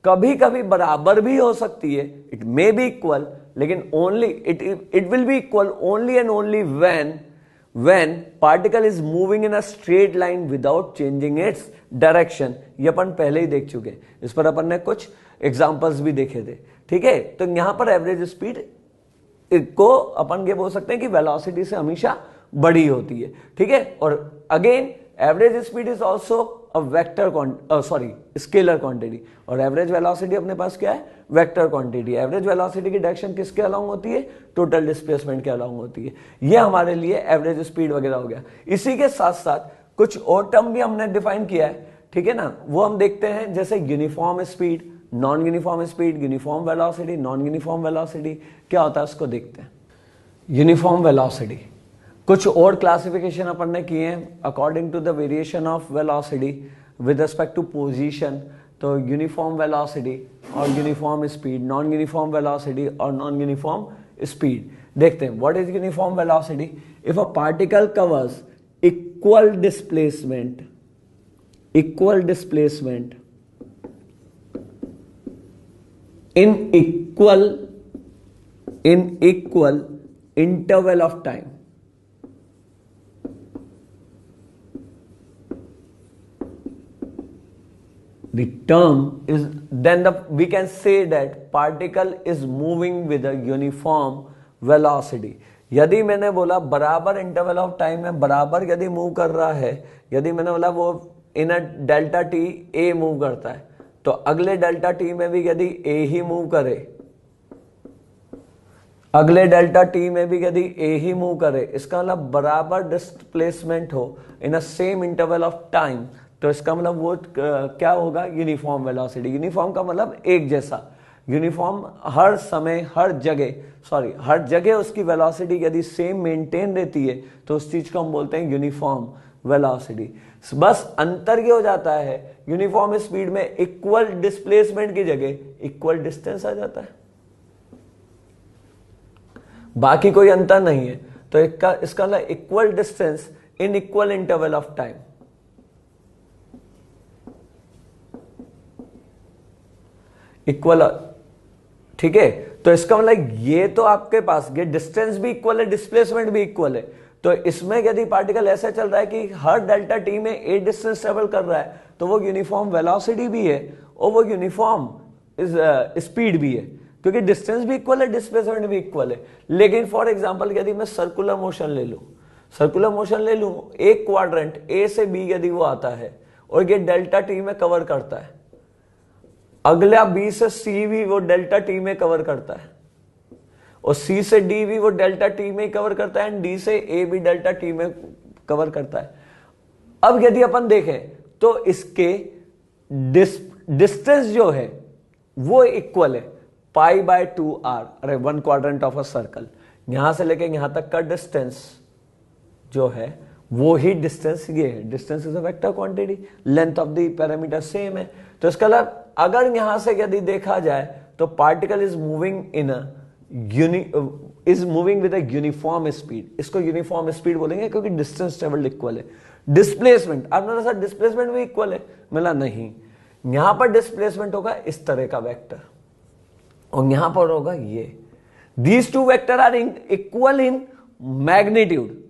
कभी कभी बराबर भी हो सकती है। इट मे बी इक्वल, लेकिन only it will be equal only and only when particle is moving in a straight line without changing its direction। ये अपन पहले ही देख चुके हैं, इस पर अपन ने कुछ एग्जांपल्स भी देखे थे, ठीक है। तो यहां पर एवरेज स्पीड को अपन ये बोल सकते हैं कि वेलोसिटी से हमेशा बड़ी होती है, ठीक है। और again average speed is also a a vector sorry scalar quantity, और एवरेज वेलोसिटी अपने पास क्या है, वेक्टर क्वांटिटी। एवरेज वेलोसिटी की डायरेक्शन किसके अलाउंग होती है, टोटल डिस्प्लेसमेंट के अलाउंग होती है। ये हमारे लिए एवरेज स्पीड वगैरह हो गया। इसी के साथ साथ कुछ और टर्म भी हमने डिफाइन किया है, ठीक है ना, वो हम देखते हैं, जैसे uniform speed, non uniform speed, uniform velocity, non uniform velocity, क्या होता है उसको देखते हैं। यूनिफॉर्म वेलोसिटी, कुछ और क्लासिफिकेशन अपन ने किए हैं according to the variation of velocity with respect to position. तो यूनिफॉर्म वेलोसिटी और uniform speed, non uniform velocity और नॉन यूनिफॉर्म स्पीड। देखते हैं what is uniform velocity. If a particle covers equal displacement in equal interval of time, the term is, then we can say that particle is moving with a uniform velocity। यदि मैंने बोला बराबर interval of time में बराबर यदि move कर रहा है, यदि मैंने बोला वो in a delta t A move करता है, तो अगले डेल्टा टी में भी यदि ए ही मूव करे, अगले डेल्टा टी में भी यदि ए ही मूव करे, इसका मतलब बराबर डिस्प्लेसमेंट हो in a same interval of time, तो इसका मतलब वो क्या होगा, यूनिफॉर्म वेलोसिटी। यूनिफॉर्म का मतलब एक जैसा, यूनिफॉर्म हर समय हर जगह उसकी वेलोसिटी यदि सेम मेंटेन रहती है, तो उस चीज को हम बोलते हैं यूनिफॉर्म वेलोसिटी। बस अंतर ये हो जाता है, यूनिफॉर्म स्पीड में इक्वल डिस्प्लेसमेंट की जगह इक्वल डिस्टेंस आ जाता है, बाकी कोई अंतर नहीं है। तो इसका equal distance in equal interval of time. Equal, ठीक है, तो इसका मतलब ये तो आपके पास ये डिस्टेंस भी इक्वल है, डिस्प्लेसमेंट भी इक्वल है। तो इसमें यदि पार्टिकल ऐसा चल रहा है कि हर डेल्टा टी में ए डिस्टेंस ट्रेवल कर रहा है, तो वो यूनिफॉर्म वेलोसिटी भी है और वो यूनिफॉर्म स्पीड भी है, क्योंकि डिस्टेंस भी इक्वल है, डिस्प्लेसमेंट भी इक्वल है। लेकिन फॉर एग्जांपल यदि मैं सर्कुलर मोशन ले लूं, एक क्वाड्रेंट ए से बी यदि वो आता है और ये डेल्टा टी में कवर करता है, अगला बी से सी भी वो डेल्टा टी में कवर करता है, और सी से डी भी वो डेल्टा टी में कवर करता है, एंड डी से ए भी डेल्टा टी में कवर करता है। अब यदि अपन देखें तो इसके डिस्टेंस जो है वो इक्वल है, पाई बाय 2r, अरे 1 क्वाड्रेंट ऑफ अ सर्कल, यहां से लेके यहां तक का डिस्टेंस जो है वो ही डिस्टेंस ये है। Distance is a vector quantity, length of the parameter same है। तो इसका मतलब अगर यहां से यदि देखा जाए तो particle is moving with a uniform speed. इसको यूनिफॉर्म स्पीड बोलेंगे क्योंकि डिस्टेंस ट्रेवल्ड इक्वल है। डिस्प्लेसमेंट, आपने सर डिस्प्लेसमेंट भी इक्वल है, मिला नहीं, यहां पर डिस्प्लेसमेंट होगा इस तरह का वेक्टर और यहां पर होगा ये। These two vector are equal in magnitude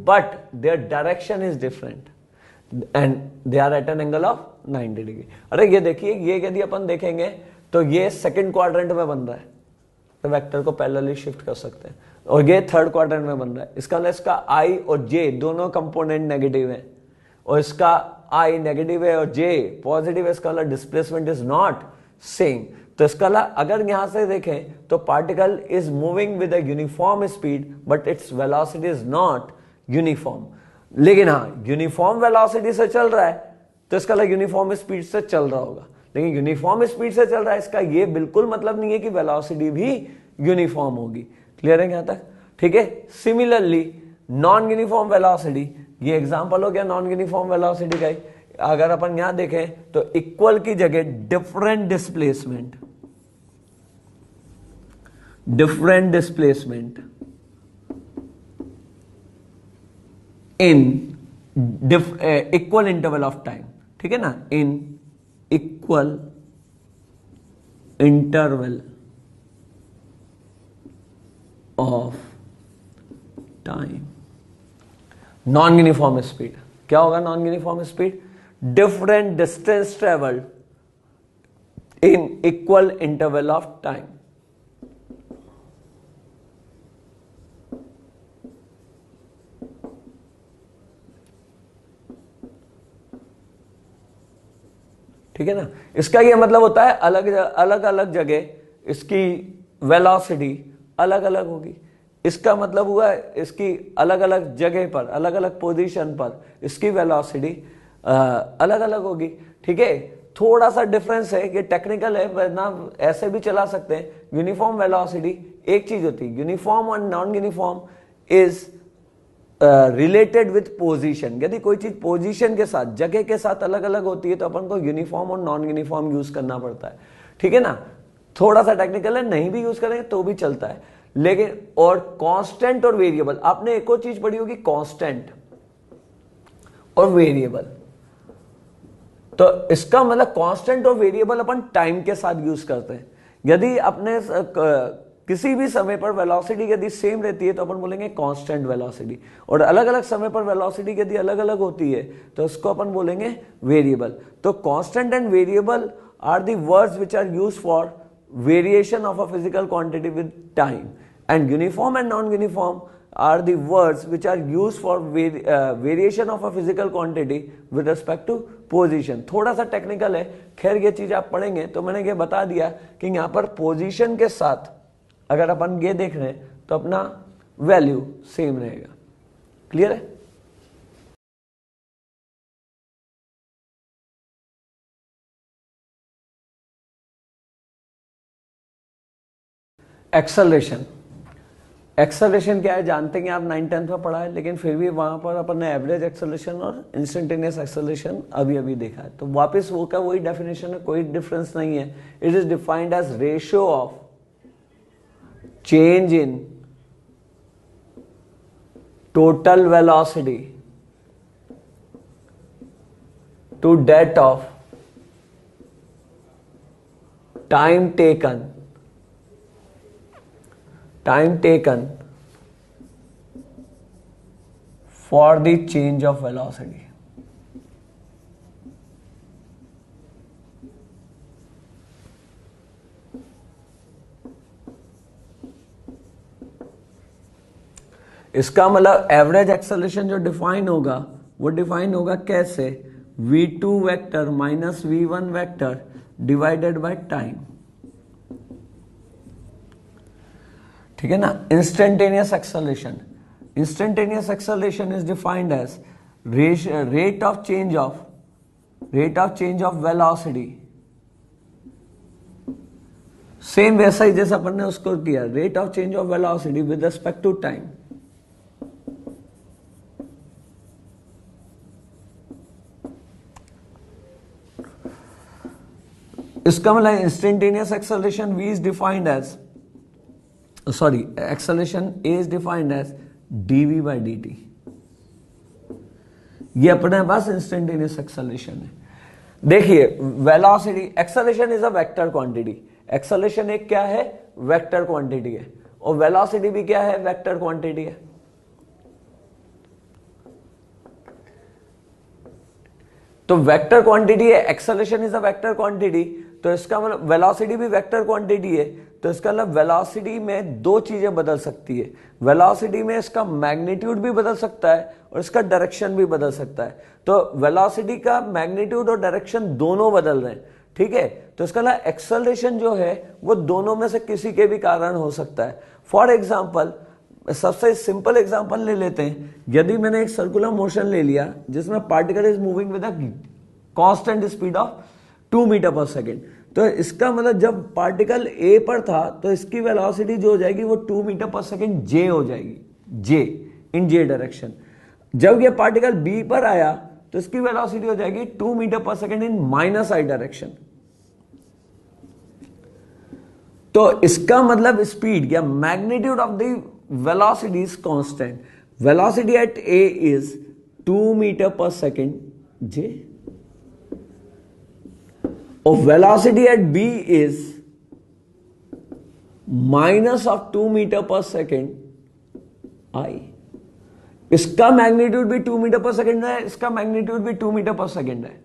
but their direction is different and they are at an angle of 90 degree. अरे ये देखिए, ये यदि अपन देखेंगे तो ये सेकंड क्वाड्रेंट में बन रहा है, तो वेक्टर को पैरेलली शिफ्ट कर सकते हैं, और ये थर्ड क्वाड्रेंट में बन रहा है। इसका मतलब इसका आई और जे दोनों कंपोनेंट नेगेटिव है, और इसका आई नेगेटिव है और जे पॉजिटिव है, इसका मतलब डिस्प्लेसमेंट इज नॉट सेम। तो इसका अगर यहां से देखें तो particle is moving with a uniform speed but its velocity is not uniform. लेकिन हाँ, यूनिफॉर्म वेलोसिटी से चल रहा है तो इसका यूनिफॉर्म स्पीड से चल रहा होगा, लेकिन यूनिफॉर्म स्पीड से चल रहा है इसका ये बिल्कुल मतलब नहीं है कि वेलोसिटी भी यूनिफॉर्म होगी। क्लियर है यहां तक? ठीक है। सिमिलरली नॉन यूनिफॉर्म वेलोसिटी, ये एग्जांपल हो गया नॉन यूनिफॉर्म वेलोसिटी का ही। अगर अपन यहां देखें तो इक्वल की जगह different displacement in equal interval of time, ठीक है ना, in equal interval of time. Non uniform speed क्या होगा? Non uniform speed different distance travelled in equal interval of time. ठीक है ना। इसका ये मतलब होता है अलग अलग अलग जगह इसकी वेलोसिटी अलग अलग होगी। इसका मतलब हुआ इसकी अलग अलग जगह पर, अलग अलग पोजीशन पर इसकी वेलोसिटी अलग अलग होगी। ठीक है, थोड़ा सा डिफरेंस है, ये टेक्निकल है, वरना ऐसे भी चला सकते हैं। यूनिफॉर्म वेलोसिटी एक चीज होती है, यूनिफॉर्म और non uniform is related with position. यदि कोई चीज पोजीशन के साथ, जगह के साथ अलग अलग होती है तो अपन को यूनिफॉर्म और नॉन यूनिफॉर्म यूज करना पड़ता है। ठीक है ना, थोड़ा सा टेक्निकल है, नहीं भी यूज करेंगे तो भी चलता है। लेकिन और कांस्टेंट और वेरिएबल, आपने एक और चीज पढ़ी होगी, कांस्टेंट और वेरिएबल। तो इसका मतलब कांस्टेंट और वेरिएबल अपन टाइम के साथ यूज करते हैं। यदि अपने किसी भी समय पर वेलोसिटी यदि सेम रहती है तो अपन बोलेंगे कांस्टेंट वेलोसिटी, और अलग अलग समय पर वेलोसिटी यदि अलग अलग होती है तो उसको अपन बोलेंगे वेरिएबल। तो constant and variable are the words which are used for variation of a physical quantity with time, and uniform and non uniform are the words which are used for variation of a physical quantity with respect to position। थोड़ा सा technical है, खैर ये चीज आप पढ़ेंगे। तो मैंने ये बता दिया कि यहां पर पोजीशन के साथ अगर अपन ये देख रहे हैं तो अपना वैल्यू सेम रहेगा। क्लियर है? एक्सेलरेशन, एक्सेलरेशन क्या है जानते हैं आप, 9th-10th में पढ़ा है, लेकिन फिर भी वहां पर अपन ने एवरेज एक्सेलरेशन और इंस्टेंटेनियस एक्सेलरेशन अभी अभी देखा है। तो वापस वो का वही डेफिनेशन है, कोई डिफरेंस नहीं है। It is defined as ratio of change in total velocity to date of time taken for the change of velocity। इसका मतलब एवरेज एक्सेलरेशन जो डिफाइन होगा वो डिफाइन होगा कैसे, v2 vector minus v1 vector divided by time. ठीक है ना। Instantaneous acceleration, instantaneous acceleration is defined as rate of change of velocity, same वैसा ही जैसा अपन ने उसको किया, rate of change of velocity with respect to time. इसका मतलब instantaneous acceleration v is defined as acceleration A is defined as dv by dt। ये अपने पास इंस्टेंटेनियस एक्सेलरेशन है। देखिए velocity, acceleration is a vector quantity, acceleration एक क्या है, vector quantity है, और वेलोसिटी भी क्या है, वेक्टर क्वांटिटी है। तो वेक्टर क्वांटिटी है, acceleration is a vector quantity, तो इसका मतलब वेलोसिटी भी वेक्टर क्वांटिटी है। तो इसका मतलब वेलोसिटी में दो चीजें बदल सकती है, वेलोसिटी में इसका मैग्नीट्यूड भी बदल सकता है और इसका डायरेक्शन भी बदल सकता है। तो वेलोसिटी का मैग्नीट्यूड और डायरेक्शन दोनों बदल रहे हैं। ठीक है, तो इसका मतलब एक्सेलरेशन जो है वो दोनों में से किसी के भी कारण हो सकता है। फॉर एग्जाम्पल, सबसे सिंपल एग्जांपल ले लेते हैं। यदि मैंने एक सर्कुलर मोशन ले लिया जिसमें particle is moving with a constant speed of 2 metre per second, तो इसका मतलब जब पार्टिकल ए पर था तो इसकी वेलोसिटी जो हो जाएगी वो 2 मीटर पर सेकेंड जे हो जाएगी, जे इन जे डायरेक्शन। जब ये पार्टिकल बी पर आया तो इसकी वेलोसिटी हो जाएगी 2 मीटर पर सेकेंड इन माइनस आई डायरेक्शन। तो इसका मतलब स्पीड या magnitude of the velocity is constant, velocity at A is 2 meter per second J, और velocity at B is minus of 2 meter per second I। इसका magnitude भी 2 metre per second है, इसका magnitude भी 2 मीटर पर सेकेंड है।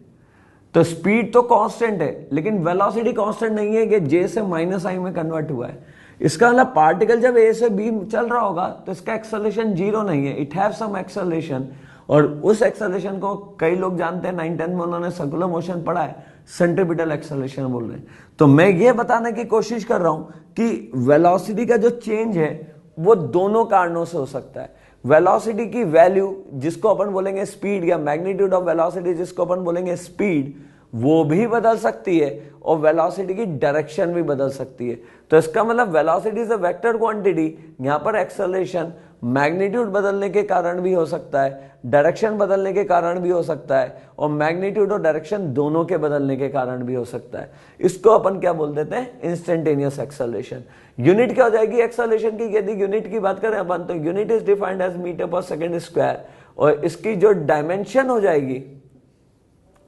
तो speed तो constant है लेकिन वेलोसिटी कांस्टेंट नहीं है कि J से माइनस आई में कन्वर्ट हुआ है। इसका मतलब पार्टिकल जब ए से बी चल रहा होगा तो इसका एक्सेलरेशन जीरो नहीं है, इट हैव सम एक्सेलरेशन, और उस एक्सेलरेशन को कई लोग जानते हैं, 9-10 में उन्होंने सर्कुलर मोशन पढ़ा है, सेंट्रीपिटल एक्सेलरेशन बोल रहे हैं। तो मैं ये बताने की कोशिश कर रहा हूं कि वेलोसिटी का जो चेंज है वो दोनों कारणों से हो सकता है। वेलोसिटी की वैल्यू जिसको अपन बोलेंगे स्पीड, या मैग्नीट्यूड ऑफ वेलोसिटी जिसको अपन बोलेंगे स्पीड, वो भी बदल सकती है और वेलोसिटी की डायरेक्शन भी बदल सकती है। तो इसका मतलब velocity is a vector quantity, यहां पर एक्सेलरेशन मैग्नीट्यूड बदलने के कारण भी हो सकता है, डायरेक्शन बदलने के कारण भी हो सकता है, और मैग्नीट्यूड और डायरेक्शन दोनों के बदलने के कारण भी हो सकता है। इसको अपन क्या बोल देते हैं? Instantaneous acceleration. यूनिट क्या हो जाएगी एक्सेलरेशन की? यदि यूनिट की बात करें अपन, तो unit is defined as metre per second square, और इसकी जो डायमेंशन हो जाएगी,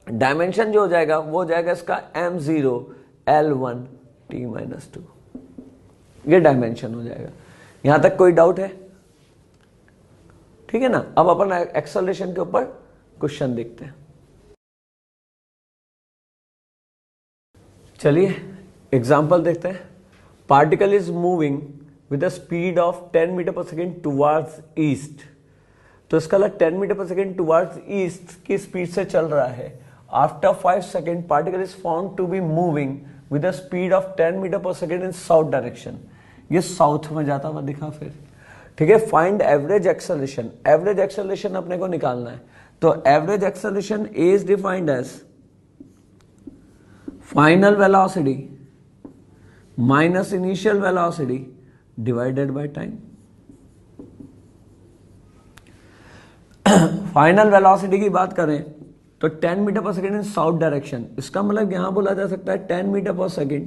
डायमेंशन जो हो जाएगा वो हो जाएगा इसका m0 L1 t-2, ये डायमेंशन हो जाएगा। यहां तक कोई डाउट है? ठीक है ना। अब अपन एक्सेलरेशन के ऊपर क्वेश्चन देखते हैं। चलिए एग्जांपल देखते हैं। Particle is moving with a speed of 10 metre per second towards east. तो इसका 10 metre per second towards east की स्पीड से चल रहा है। After 5 second particle is found to be moving with a speed of 10 metre per second in south direction. ये south में जाता हुआ दिखा फिर। ठीक है, find average acceleration. Average acceleration अपने को निकालना है। तो average acceleration is defined as final velocity minus initial velocity divided by time. Final velocity की बात करें तो 10 metre per second in south direction, इसका मतलब यहां बोला जा सकता है 10 मीटर पर सेकेंड,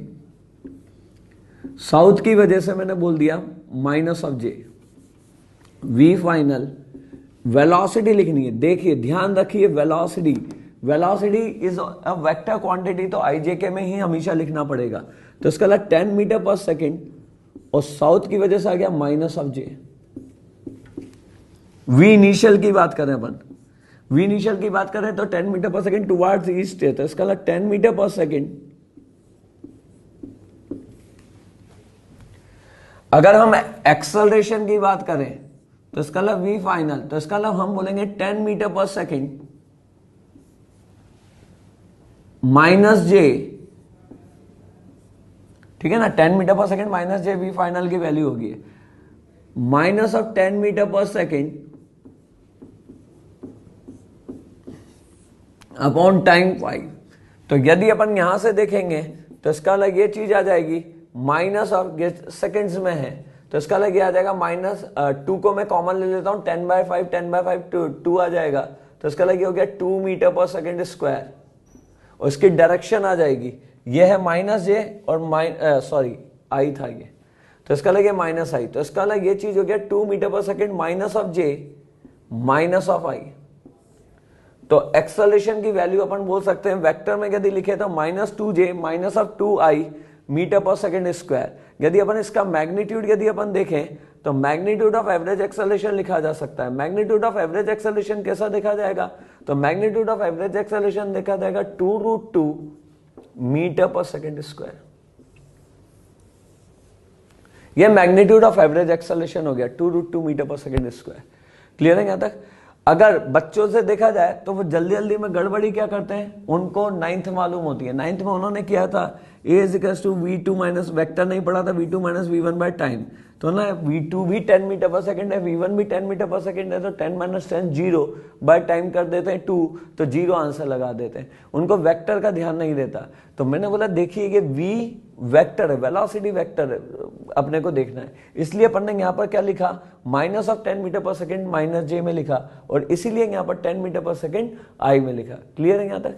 साउथ की वजह से मैंने बोल दिया minus of j. V final velocity लिखनी है। देखिए ध्यान रखिए, velocity is a vector quantity, तो आईजेके में ही हमेशा लिखना पड़ेगा। तो इसका 10 मीटर पर सेकेंड और साउथ की वजह से आ गया minus of j. V initial की बात करें अपन, वी इनिशियल की बात करें तो 10 metre per second towards east है, तो इसका 10 मीटर पर सेकेंड। अगर हम एक्सेलरेशन की बात करें तो इसका वी फाइनल, तो इसका हम बोलेंगे 10 मीटर पर सेकेंड माइनस जे। ठीक है ना, 10 metre per second minus j v final की वैल्यू होगी, minus of 10 metre per second upon time 5। तो यदि अपन यहां से देखेंगे तो इसका अलग ये चीज आ जाएगी, माइनस ऑफ सेकेंड्स में है तो इसका अलग ये आ जाएगा माइनस 2 को मैं कॉमन ले लेता हूं, 10/5 10/5 2 आ जाएगा, तो इसका अलग ये हो गया 2 मीटर पर सेकेंड स्क्वायर। और इसकी डायरेक्शन आ जाएगी, ये है माइनस जे और सॉरी आई था ये, तो इसका अलग ये माइनस आई, तो इसका अलग ये चीज हो गया 2 metre per second minus of j minus of i. तो एक्सेलरेशन की वैल्यू अपन बोल सकते हैं वेक्टर में यदि लिखे तो -2j minus of 2i metre per second square. यदि अपन इसका मैग्नीट्यूड यदि अपन देखें तो मैग्नीट्यूड ऑफ एवरेज एक्सेलरेशन लिखा जा सकता है। मैग्नीट्यूड ऑफ एवरेज एक्सेलरेशन कैसा देखा जाएगा? तो मैग्नीट्यूड ऑफ एवरेज एक्सेलरेशन देखा जाएगा 2√2 मीटर पर सेकेंड स्क्वायर। यह मैग्नीट्यूड ऑफ एवरेज एक्सेलरेशन हो गया 2√2 metre per second square. Clear है यहां तक? अगर बच्चों से देखा जाए तो वो जल्दी जल्दी में गड़बड़ी क्या करते हैं, उनको 9th मालूम होती है। 9th में उन्होंने किया था A = V2 माइनस, वेक्टर नहीं पढ़ा था, V2 minus V1 by time. तो ना V2 भी 10 मीटर पर सेकेंड है, V1 भी 10 मीटर पर सेकेंड है, तो 10 माइनस 10 0 बाय टाइम कर देते हैं 2, तो 0 आंसर लगा देते हैं। उनको वेक्टर का ध्यान नहीं देता। तो मैंने बोला देखिए ये V वेक्टर है, वेलोसिटी वेक्टर है, अपने को देखना है। इसलिए अपन ने यहाँ पर क्या लिखा, minus of 10 metre per second minus जे में लिखा, और इसीलिए यहाँ पर 10 मीटर पर सेकेंड आई में लिखा। क्लियर है यहाँ तक?